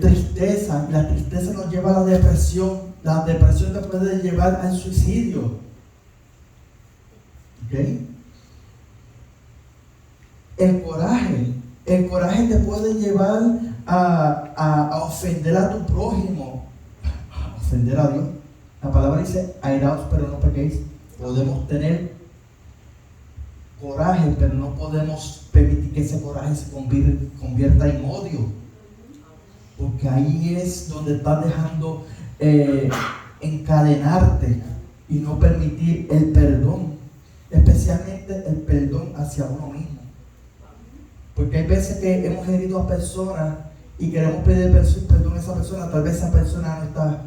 tristeza, y la tristeza nos lleva a la depresión. La depresión te puede llevar al suicidio. ¿Okay? El coraje te puede llevar a ofender a tu prójimo, a ofender a Dios. La palabra dice, airaos pero no pequéis. Podemos tener coraje, pero no podemos permitir que ese coraje se convierta en odio, porque ahí es donde estás dejando encadenarte y no permitir el perdón, especialmente el perdón hacia uno mismo. Porque hay veces que hemos herido a personas y queremos pedir perdón a esa persona. Tal vez esa persona no está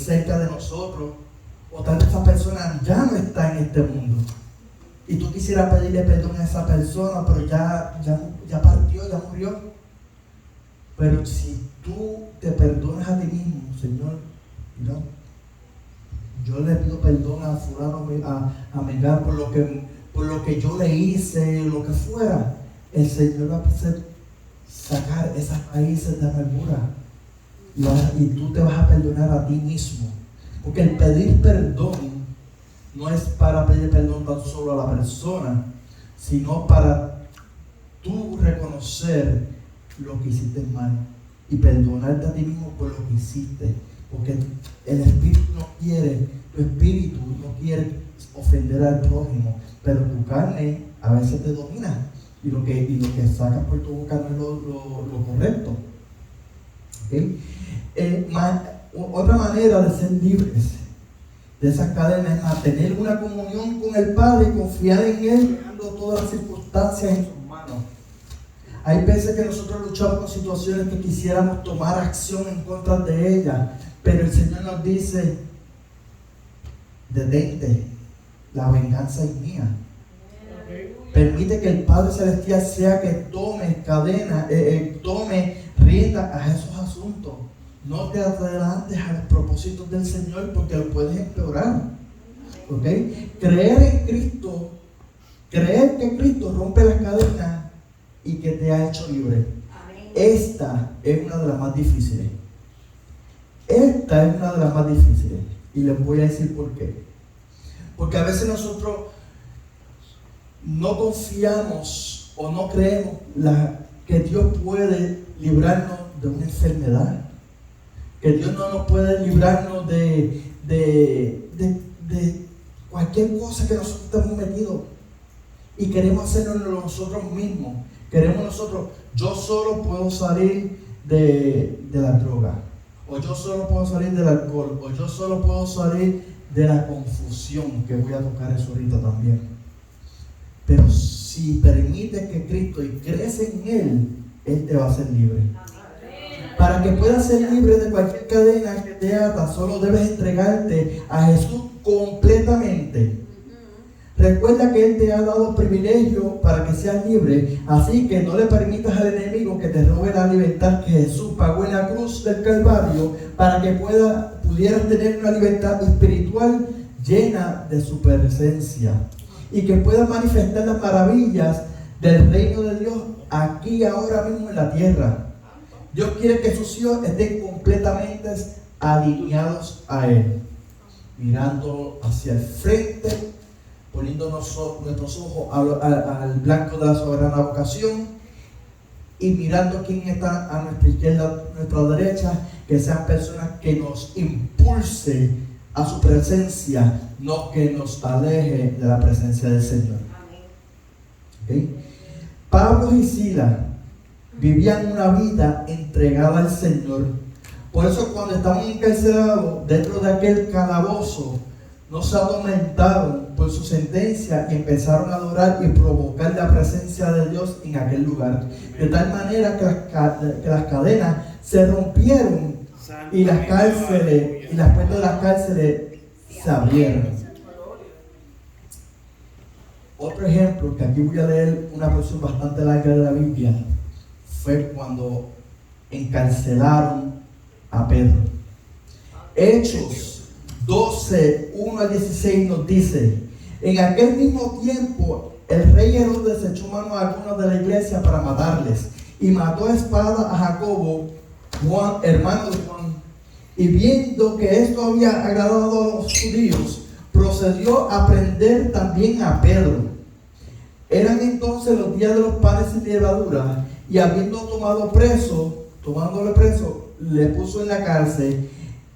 cerca de nosotros, o tal vez esa persona ya no está en este mundo. Y tú quisieras pedirle perdón a esa persona, pero ya partió, ya murió. Pero si tú te perdonas a ti mismo, Señor, ¿no? Yo le pido perdón a fulano, a Mengán por lo que yo le hice, lo que fuera. El Señor va a hacer sacar esas raíces de amargura y tú te vas a perdonar a ti mismo, porque el pedir perdón no es para pedir perdón tan solo a la persona, sino para tú reconocer lo que hiciste mal y perdonarte a ti mismo por lo que hiciste, porque el espíritu tu espíritu no quiere ofender al prójimo, pero tu carne a veces te domina. Y lo que sacas por tu boca no es lo correcto. ¿Okay? Otra manera de ser libres de esas cadenas es mantener una comunión con el Padre y confiar en Él, dejando todas las circunstancias en sus manos. Hay veces que nosotros luchamos con situaciones que quisiéramos tomar acción en contra de ellas, pero el Señor nos dice: detente, la venganza es mía. Permite que el Padre Celestial sea que tome rienda a esos asuntos. No te adelantes a los propósitos del Señor, porque lo puedes empeorar. ¿Okay? Creer que Cristo rompe las cadenas y que te ha hecho libre. Esta es una de las más difíciles. Y les voy a decir por qué. Porque a veces nosotros no confiamos o no creemos que Dios puede librarnos de una enfermedad, que Dios no nos puede librarnos de cualquier cosa que nosotros estemos metidos, y queremos hacerlo nosotros mismos. Yo solo puedo salir de la droga, o yo solo puedo salir del alcohol, o yo solo puedo salir de la confusión, que voy a tocar eso ahorita también. Pero si permites que Cristo y crees en Él te va a hacer libre. Para que puedas ser libre de cualquier cadena que te ata, solo debes entregarte a Jesús completamente. Recuerda que Él te ha dado privilegio para que seas libre, así que no le permitas al enemigo que te robe la libertad que Jesús pagó en la cruz del Calvario, para que pudieras tener una libertad espiritual llena de su presencia, y que puedas manifestar las maravillas del reino de Dios aquí ahora mismo en la tierra. Dios quiere que sus hijos estén completamente alineados a Él, mirando hacia el frente, poniendo nuestros ojos al blanco de la soberana vocación, y mirando quién está a nuestra izquierda, a nuestra derecha, que sean personas que nos impulsen a su presencia, no que nos aleje de la presencia del Señor. ¿Okay? Pablo y Silas vivían una vida entregada al Señor. Por eso cuando estaban encarcelados dentro de aquel calabozo, no se atormentaron por su sentencia y empezaron a adorar y provocar la presencia de Dios en aquel lugar. De tal manera que las cadenas se rompieron y las cárceles y las puertas de las cárceles se abrieron. Otro ejemplo, que aquí voy a leer una porción bastante larga de la Biblia, fue cuando encarcelaron a Pedro. Hechos 12, 1 al 16 nos dice: en aquel mismo tiempo el rey Herodes echó mano a algunos de la iglesia para matarles, y mató a espada a Jacobo, Juan, hermano de Juan. Y viendo que esto había agradado a los judíos, procedió a prender también a Pedro. Eran entonces los días de los panes sin levadura, y habiendo tomándole preso, le puso en la cárcel,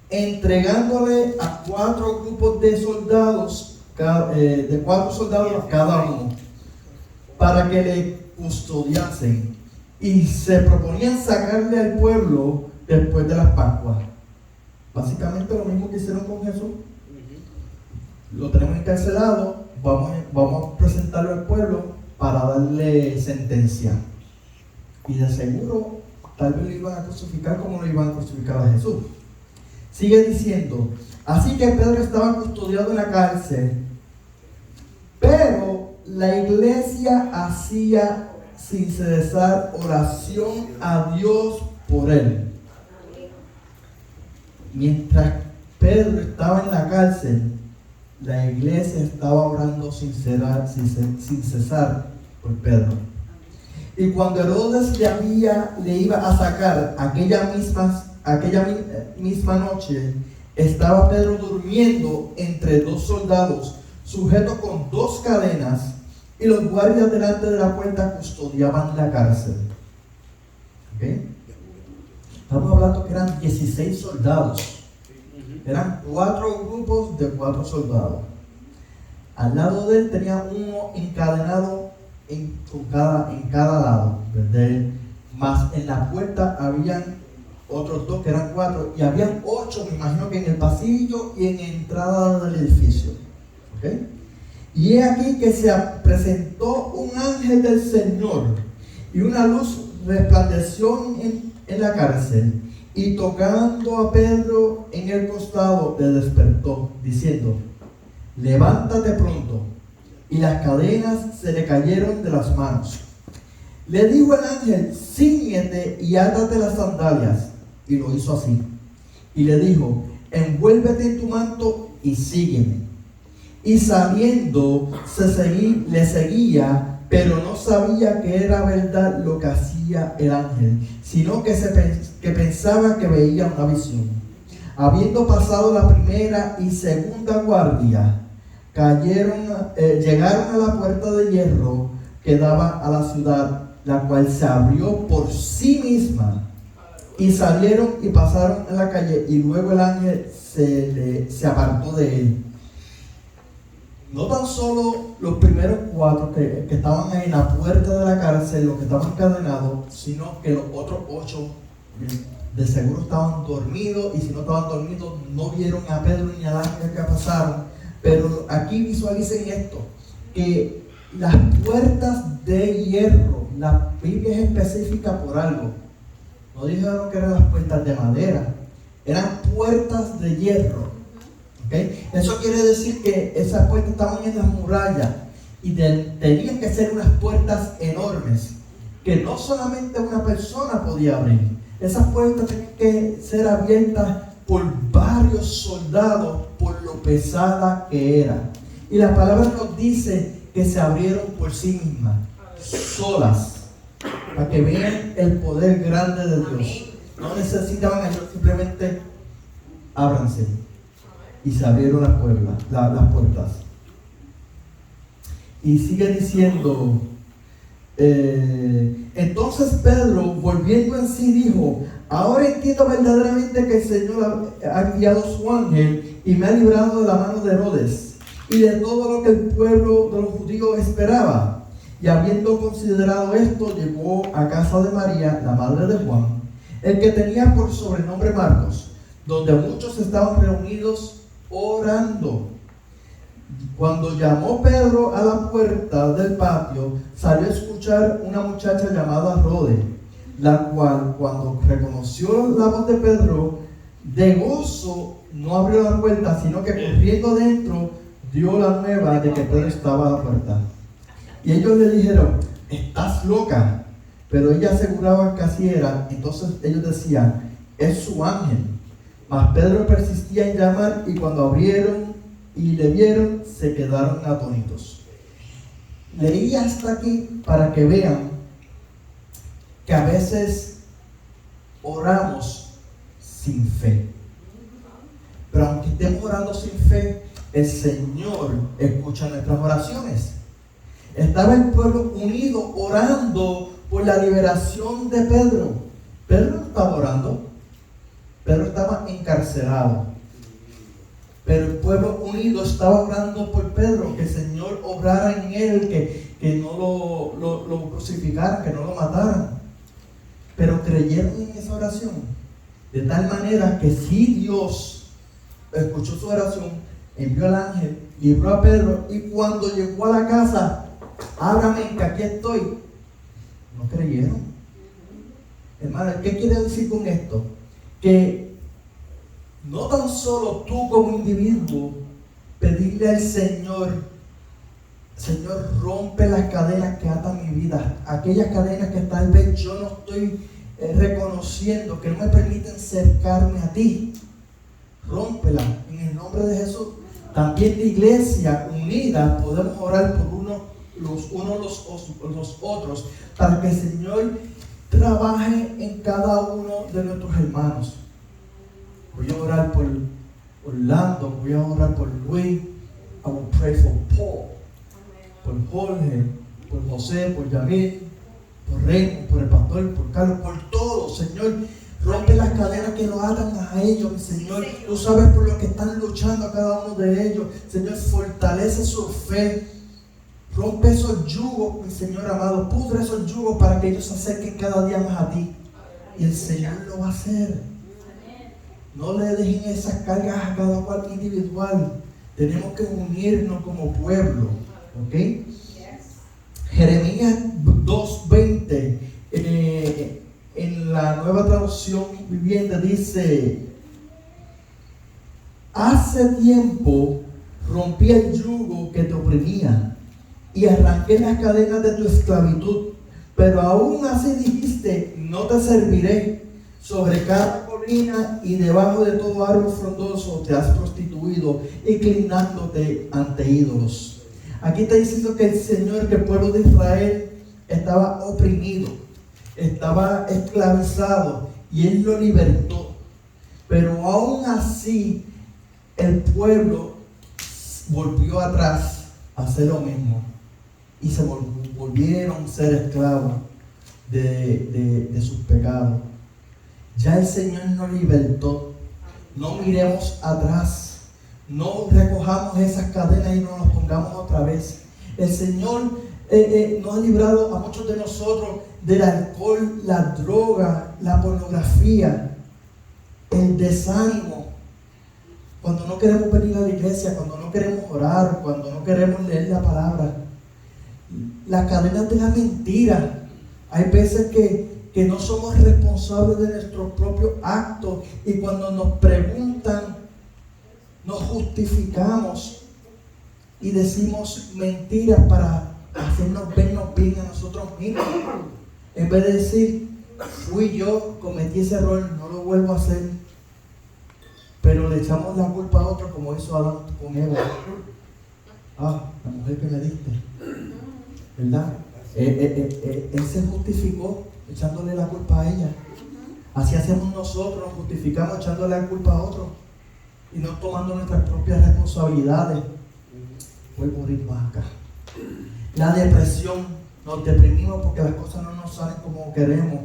entregándole a 4 grupos de soldados, de 4 soldados cada uno, para que le custodiasen, y se proponían sacarle al pueblo después de las Pascuas. Básicamente lo mismo que hicieron con Jesús. Lo tenemos encarcelado, vamos a presentarlo al pueblo para darle sentencia. Y de seguro, tal vez lo iban a crucificar como lo iban a crucificar a Jesús. Sigue diciendo: así que Pedro estaba custodiado en la cárcel, pero la iglesia hacía sin cesar oración a Dios por él. Mientras Pedro estaba en la cárcel, la iglesia estaba orando sin cesar por Pedro. Y cuando Herodes le iba a sacar aquella misma noche, estaba Pedro durmiendo entre 2 soldados, sujeto con 2 cadenas, y los guardias delante de la puerta custodiaban la cárcel. ¿Okay? Estamos hablando que eran 16 soldados. Eran 4 grupos de 4 soldados. Al lado de él tenía uno encadenado en cada lado de él. Más en la puerta habían otros 2 que eran 4. Y habían 8, me imagino que en el pasillo y en la entrada del edificio. ¿Okay? Y he aquí que se presentó un ángel del Señor, y una luz resplandeció en la cárcel, y tocando a Pedro en el costado le despertó, diciendo: levántate pronto. Y las cadenas se le cayeron de las manos. Le dijo el ángel: cíñete y átate las sandalias. Y lo hizo así. Y le dijo: envuélvete en tu manto y sígueme. Y saliendo le seguía, pero no sabía que era verdad lo que hacía el ángel, sino que pensaba que veía una visión. Habiendo pasado la primera y segunda guardia, llegaron a la puerta de hierro que daba a la ciudad, la cual se abrió por sí misma, y salieron y pasaron en la calle, y luego el ángel se apartó de él. No tan solo los primeros 4 que estaban en la puerta de la cárcel, los que estaban encadenados, sino que los otros 8 de seguro estaban dormidos, y si no estaban dormidos no vieron a Pedro ni al ángel que pasaron. Pero aquí visualicen esto, que las puertas de hierro, la Biblia es específica por algo. No dijeron que eran las puertas de madera, eran puertas de hierro. ¿Okay? Eso quiere decir que esas puertas estaban en las murallas, y tenían que ser unas puertas enormes, que no solamente una persona podía abrir. Esas puertas tenían que ser abiertas por varios soldados, por lo pesada que era. Y la palabra nos dice que se abrieron por sí mismas, solas, para que vean el poder grande de Dios. No necesitaban ayuda, simplemente ábranse. Y se abrieron las puertas. Y sigue diciendo: entonces Pedro, volviendo en sí, dijo: ahora entiendo verdaderamente que el Señor ha enviado su ángel y me ha librado de la mano de Herodes y de todo lo que el pueblo de los judíos esperaba. Y habiendo considerado esto, llegó a casa de María, la madre de Juan, el que tenía por sobrenombre Marcos, donde muchos estaban reunidos orando. Cuando llamó Pedro a la puerta del patio, salió a escuchar una muchacha llamada Rode, la cual cuando reconoció la voz de Pedro, de gozo no abrió la puerta, sino que corriendo dentro dio la nueva de que Pedro estaba a la puerta. Y ellos le dijeron: estás loca. Pero ella aseguraba que así era. Entonces ellos decían: es su ángel. Mas Pedro persistía en llamar, y cuando abrieron y le vieron, se quedaron atónitos. Leí hasta aquí para que vean que a veces oramos sin fe. Pero aunque estemos orando sin fe, el Señor escucha nuestras oraciones. Estaba el pueblo unido orando por la liberación de Pedro. Pedro no estaba orando. Pedro estaba encarcelado. Pero el pueblo unido estaba orando por Pedro, que el Señor obrara en él, que no lo crucificaran, que no lo mataran. Pero creyeron en esa oración. De tal manera que si Dios escuchó su oración, envió al ángel, libró a Pedro, y cuando llegó a la casa: ábrame, que aquí estoy. No creyeron. Hermano, ¿qué quiere decir con esto? Que no tan solo tú como individuo pedirle al Señor: Señor, rompe las cadenas que atan mi vida, aquellas cadenas que tal vez yo no estoy reconociendo, que no me permiten acercarme a ti. Rómpela en el nombre de Jesús. También la iglesia unida podemos orar por los otros, para que el Señor trabaje en cada uno de nuestros hermanos. Voy a orar por Orlando, voy a orar por Luis. I will pray for Paul, por Jorge, por José, por Yamil, por Raymond, por el pastor, por Carlos, por todos. Señor, rompe las cadenas que nos atan a ellos, mi Señor. Tú sabes por lo que están luchando a cada uno de ellos. Señor, fortalece su fe. Rompe esos yugos, mi Señor amado. Pudre esos yugos para que ellos se acerquen cada día más a ti. Y el Señor lo va a hacer. No le dejen esas cargas a cada cual individual. Tenemos que unirnos como pueblo. ¿Ok? Jeremías 2:20 en la Nueva Traducción Viviente dice: hace tiempo rompí el yugo que te oprimía y arranqué las cadenas de tu esclavitud, pero aún así dijiste: no te serviré. Sobre cada colina y debajo de todo árbol frondoso te has prostituido, inclinándote ante ídolos. Aquí está diciendo que el Señor, que el pueblo de Israel estaba oprimido, estaba esclavizado, y Él lo libertó. Pero aún así el pueblo volvió atrás a hacer lo mismo, y se volvieron a ser esclavos de sus pecados. Ya el Señor nos libertó. No miremos atrás. No recojamos esas cadenas y no nos pongamos otra vez. El Señor nos ha librado a muchos de nosotros del alcohol, la droga, la pornografía, el desánimo. Cuando no queremos venir a la iglesia, cuando no queremos orar, cuando no queremos leer la palabra. Las cadenas de la mentira. Hay veces que no somos responsables de nuestros propios actos, y cuando nos preguntan, nos justificamos y decimos mentiras para hacernos vernos bien a nosotros mismos. En vez de decir: fui yo, cometí ese error, no lo vuelvo a hacer. Pero le echamos la culpa a otro, como hizo Adán con Eva. La mujer que me diste, ¿verdad? Él se justificó echándole la culpa a ella. Así hacemos nosotros, nos justificamos echándole la culpa a otro y no tomando nuestras propias responsabilidades. Vuelvo a ir más acá. La depresión, nos deprimimos porque las cosas no nos salen como queremos.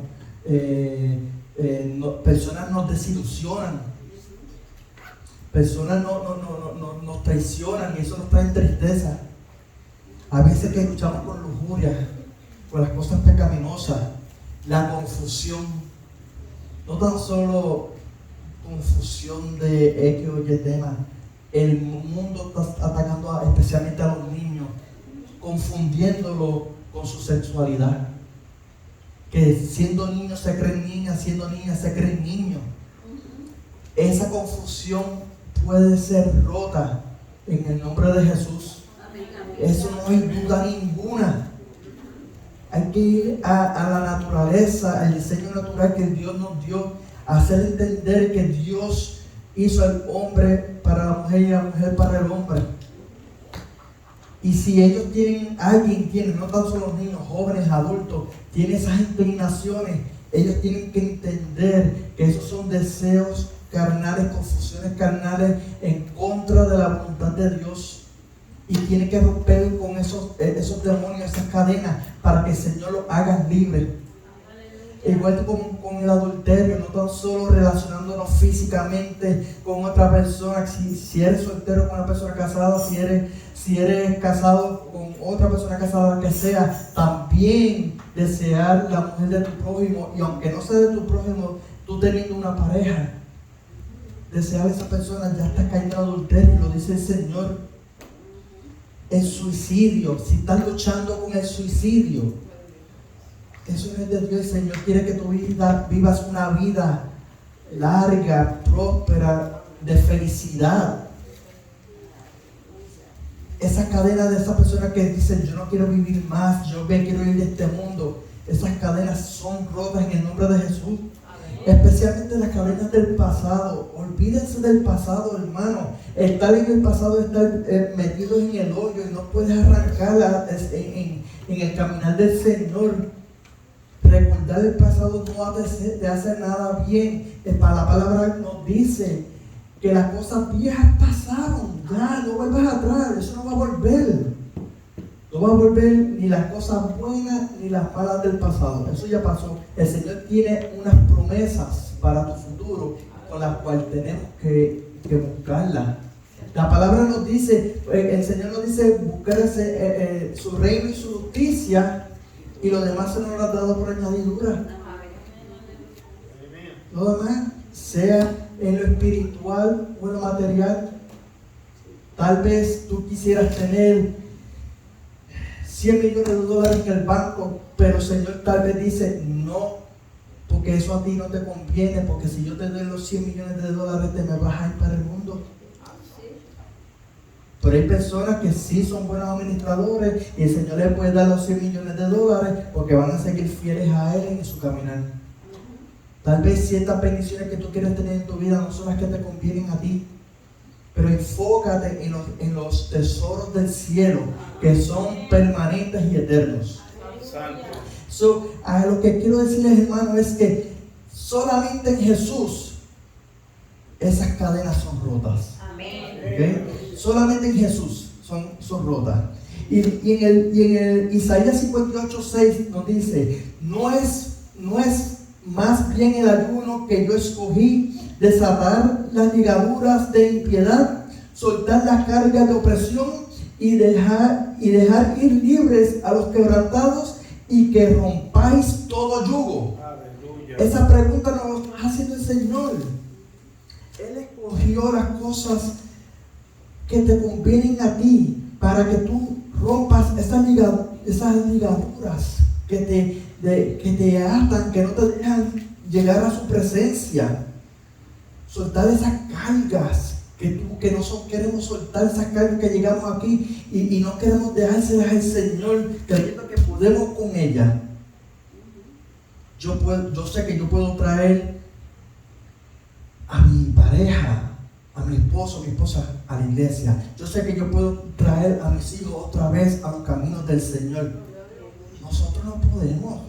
Personas nos desilusionan, personas nos traicionan, y eso nos trae tristeza. A veces que luchamos con lujuria, con las cosas pecaminosas. La confusión, no tan solo confusión de X o Y tema. El mundo está atacando especialmente a los niños, confundiéndolo con su sexualidad. que siendo niños se creen niñas, siendo niñas se creen niños. Esa confusión puede ser rota en el nombre de Jesús. Eso no hay duda ninguna. Hay que ir a la naturaleza, al diseño natural que Dios nos dio, hacer entender que Dios hizo al hombre para la mujer y la mujer para el hombre. Y si ellos alguien tiene, no tan solo los niños, jóvenes, adultos, tiene esas inclinaciones, ellos tienen que entender que esos son deseos carnales, confusiones carnales en contra de la voluntad de Dios. Y tiene que romper con esos demonios, esas cadenas, para que el Señor los haga libres. Igual con el adulterio, no tan solo relacionándonos físicamente con otra persona. Si eres soltero con una persona casada, si eres casado con otra persona casada, que sea, también desear la mujer de tu prójimo. Y aunque no sea de tu prójimo, tú teniendo una pareja, desear a esa persona, ya está cayendo en adulterio, lo dice el Señor. El suicidio, si estás luchando con el suicidio, eso no es de Dios. El Señor quiere que tú vivas una vida larga, próspera, de felicidad. Esa cadena de esa persona que dice, yo no quiero vivir más, yo me quiero ir de este mundo, esas cadenas son rotas en el nombre de Jesús. Especialmente las cadenas del pasado. Olvídense del pasado, hermano. Estar en el pasado, estar metido en el hoyo y no puedes arrancarla en el caminar del Señor. Recordar el pasado no te hace nada bien. La palabra nos dice que las cosas viejas pasaron. Ya, no vuelvas atrás. Eso no va a volver. No va a volver ni las cosas buenas ni las malas del pasado. Eso ya pasó. El Señor tiene unas promesas para tu futuro con las cuales tenemos que buscarlas. La palabra nos dice, el Señor nos dice, buscar su reino y su justicia, y lo demás se nos lo ha dado por añadidura. Lo demás, sea en lo espiritual o en lo material. Tal vez tú quisieras tener $100 millones en el banco, pero el Señor tal vez dice, no, porque eso a ti no te conviene, porque si yo te doy los $100 millones te me vas a ir para el mundo. Pero hay personas que sí son buenos administradores y el Señor les puede dar los $100 millones porque van a seguir fieles a Él en su caminar. Tal vez ciertas bendiciones que tú quieres tener en tu vida no son las que te convienen a ti. Pero enfócate en los tesoros del cielo, que son permanentes y eternos. A lo que quiero decirles, hermano, es que solamente en Jesús esas cadenas son rotas. ¿Okay? Solamente en Jesús son rotas. Y en el Isaías 58:6 nos dice, no es más bien el ayuno que yo escogí, desatar las ligaduras de impiedad, soltar las cargas de opresión y dejar ir libres a los quebrantados y que rompáis todo yugo. Aleluya. Esa pregunta nos lo está haciendo el Señor. Él escogió las cosas que te convienen a ti para que tú rompas esas ligaduras que te atan, que no te dejan llegar a su presencia. Soltar esas cargas que nosotros queremos soltar, esas cargas que llegamos aquí y no queremos dejárselas al Señor, creyendo que podemos con ellas. Yo sé que yo puedo traer a mi pareja, a mi esposo, a mi esposa a la iglesia. Yo sé que yo puedo traer a mis hijos otra vez a los caminos del Señor. Nosotros no podemos.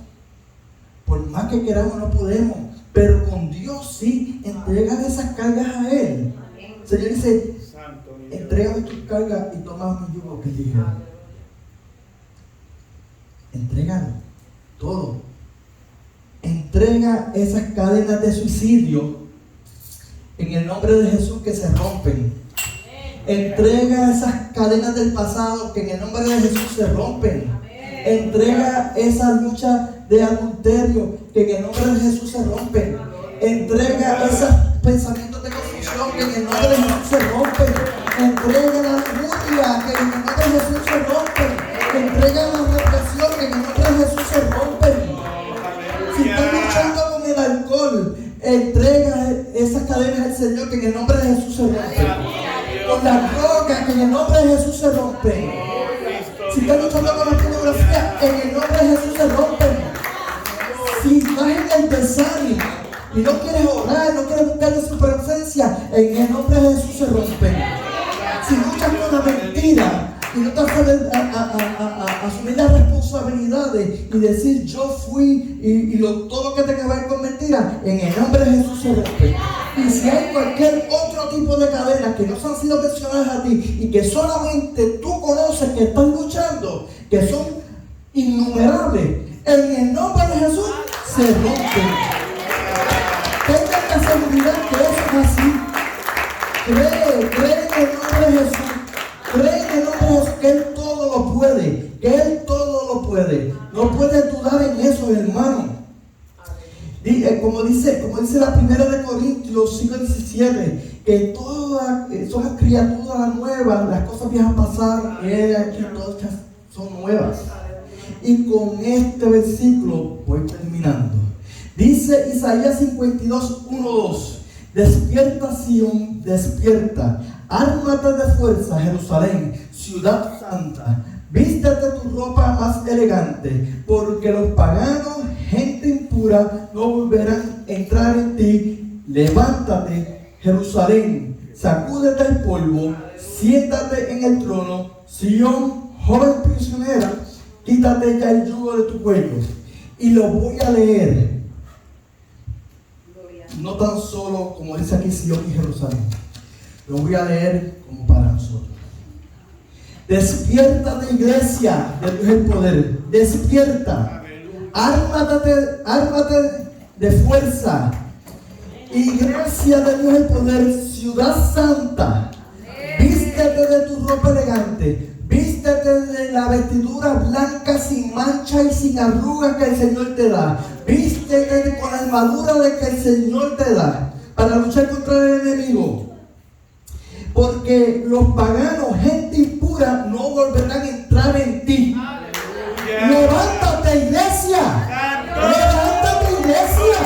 Por más que queramos, no podemos. Pero con Dios sí, entregan esas cargas a Él. El Señor dice, entrégame tus cargas y toma mi yugo, que dije. Entrégalo todo. Entrega esas cadenas de suicidio en el nombre de Jesús, que se rompen. Entrega esas cadenas del pasado que en el nombre de Jesús se rompen. Entrega esa lucha de adulterio que en el nombre de Jesús se rompen. Entrega esos pensamientos de confusión que en el nombre de Jesús se rompen. Entrega la angustia que en el nombre de Jesús se rompen. Entrega la represión que en el nombre de Jesús se rompen. entrega esas cadenas al Señor, que en el nombre de Jesús se rompen. Con las drogas, que en el nombre de Jesús se rompen. Si estás luchando con la pornografía, en el nombre de Jesús se rompen. Si estás en el desánimo y no quieres orar, no quieres buscar su presencia, en el nombre de Jesús se rompen. Si luchas con la mentira y no te atreves a asumir las responsabilidades y decir yo fui todo lo que tenga que ver con mentira, en el nombre de Jesús se rompe. Y si hay cualquier otro tipo de cadenas que no han sido mencionadas a ti y que solamente tú conoces que están luchando, que son innumerables, en el nombre de Jesús se rompen. Tengan la seguridad que eso es así. Cree en el nombre de Jesús. Cree en el nombre de Jesús que Él todo lo puede. Que Él todo lo puede. No puedes dudar en eso, hermano. Como dice la primera de Corintios 5:17, que todas esas criaturas nuevas, las cosas viejas pasaron, aquí todas son nuevas. Y con este versículo voy terminando. Dice Isaías 52:1-2: Despierta, Sión, despierta. Ármate de fuerza, Jerusalén, ciudad santa. Vístete tu ropa más elegante, porque los paganos, gente impura, no volverán a entrar en ti. Levántate, Jerusalén, sacúdete el polvo, siéntate en el trono. Sión, joven prisionera, quítate ya el yugo de tu cuello. Y lo voy a leer. No tan solo como dice aquí Sión y Jerusalén. Lo voy a leer como para nosotros. Despiértate, iglesia, de Dios el poder. Despierta. Ármate de fuerza. Iglesia de Dios el poder, ciudad santa. Vístete de tu ropa elegante. Vístete de la vestidura blanca sin mancha y sin arrugas que el Señor te da. Vístete con la armadura de que el Señor te da para luchar contra el enemigo. Porque los paganos, gente impura, no volverán a entrar en ti. Levántate, iglesia. Levántate, iglesia.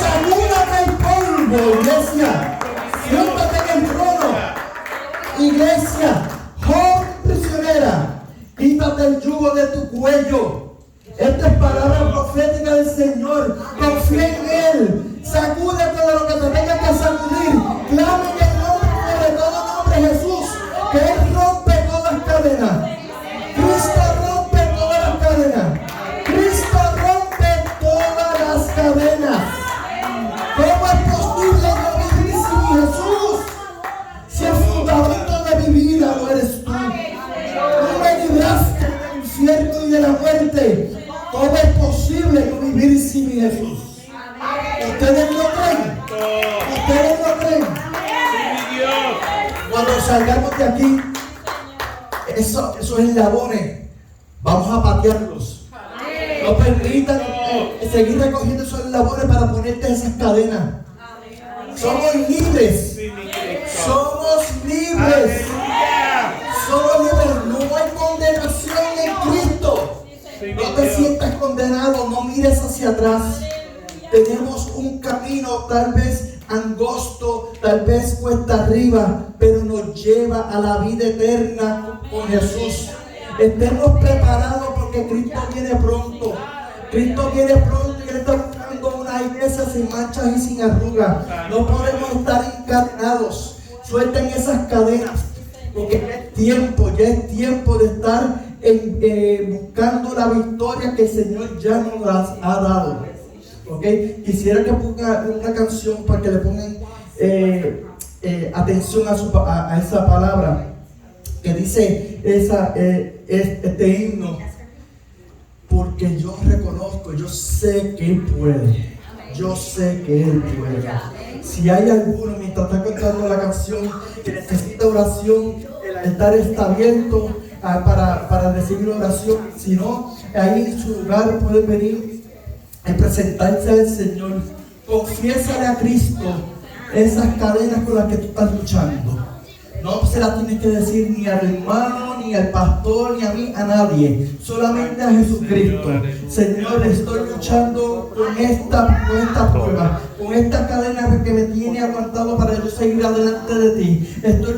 Sacúdate el polvo, iglesia. Siéntate en el trono. Iglesia, joven prisionera, quítate el yugo de tu cuello. Esta es palabra profética del Señor. Confía en Él. Sacúdete de lo que te tenga que sacudir. Clama en el nombre de todo nombre, Jesús, que Él rompe todas las cadenas. Cristo rompe todas las cadenas. Cristo rompe todas las cadenas. ¿Cómo es posible no vivir sin Jesús? Si el fundamento de mi vida no eres tú. Tú me libraste del infierno y de la muerte. ¿Cómo es posible no vivir sin mi Jesús? ¿Ustedes lo creen? ¿Ustedes lo creen? Cuando salgamos de aquí, esos eslabones, vamos a patearlos. No permitan seguir recogiendo esos eslabones para ponerte esas cadenas. Somos libres. Somos libres. Somos libres. No hay condenación en Cristo. No te sientas condenado, no mires hacia atrás. Tenemos un camino tal vez angosto, tal vez cuesta arriba, pero nos lleva a la vida eterna con Jesús. Estemos preparados porque Cristo viene pronto. Cristo viene pronto y Él está buscando una iglesia sin manchas y sin arrugas. No podemos estar encadenados. Suelten esas cadenas, porque ya es tiempo de estar buscando la victoria que el Señor ya nos ha dado. Okay. Quisiera que pongan una canción para que le pongan atención a esa palabra que dice este himno. Porque yo reconozco, yo sé que Él puede. Yo sé que Él puede. Si hay alguno mientras está cantando la canción que necesita oración, el altar está abierto para recibir oración. Si no, ahí en su lugar pueden venir y presentarse al Señor. Confiésale a Cristo esas cadenas con las que tú estás luchando. No se las tienes que decir ni al hermano, ni al pastor, ni a mí, a nadie. Solamente a Jesucristo. Señor, estoy luchando con esta prueba, con esta cadena que me tiene aguantado para yo seguir adelante de ti. Estoy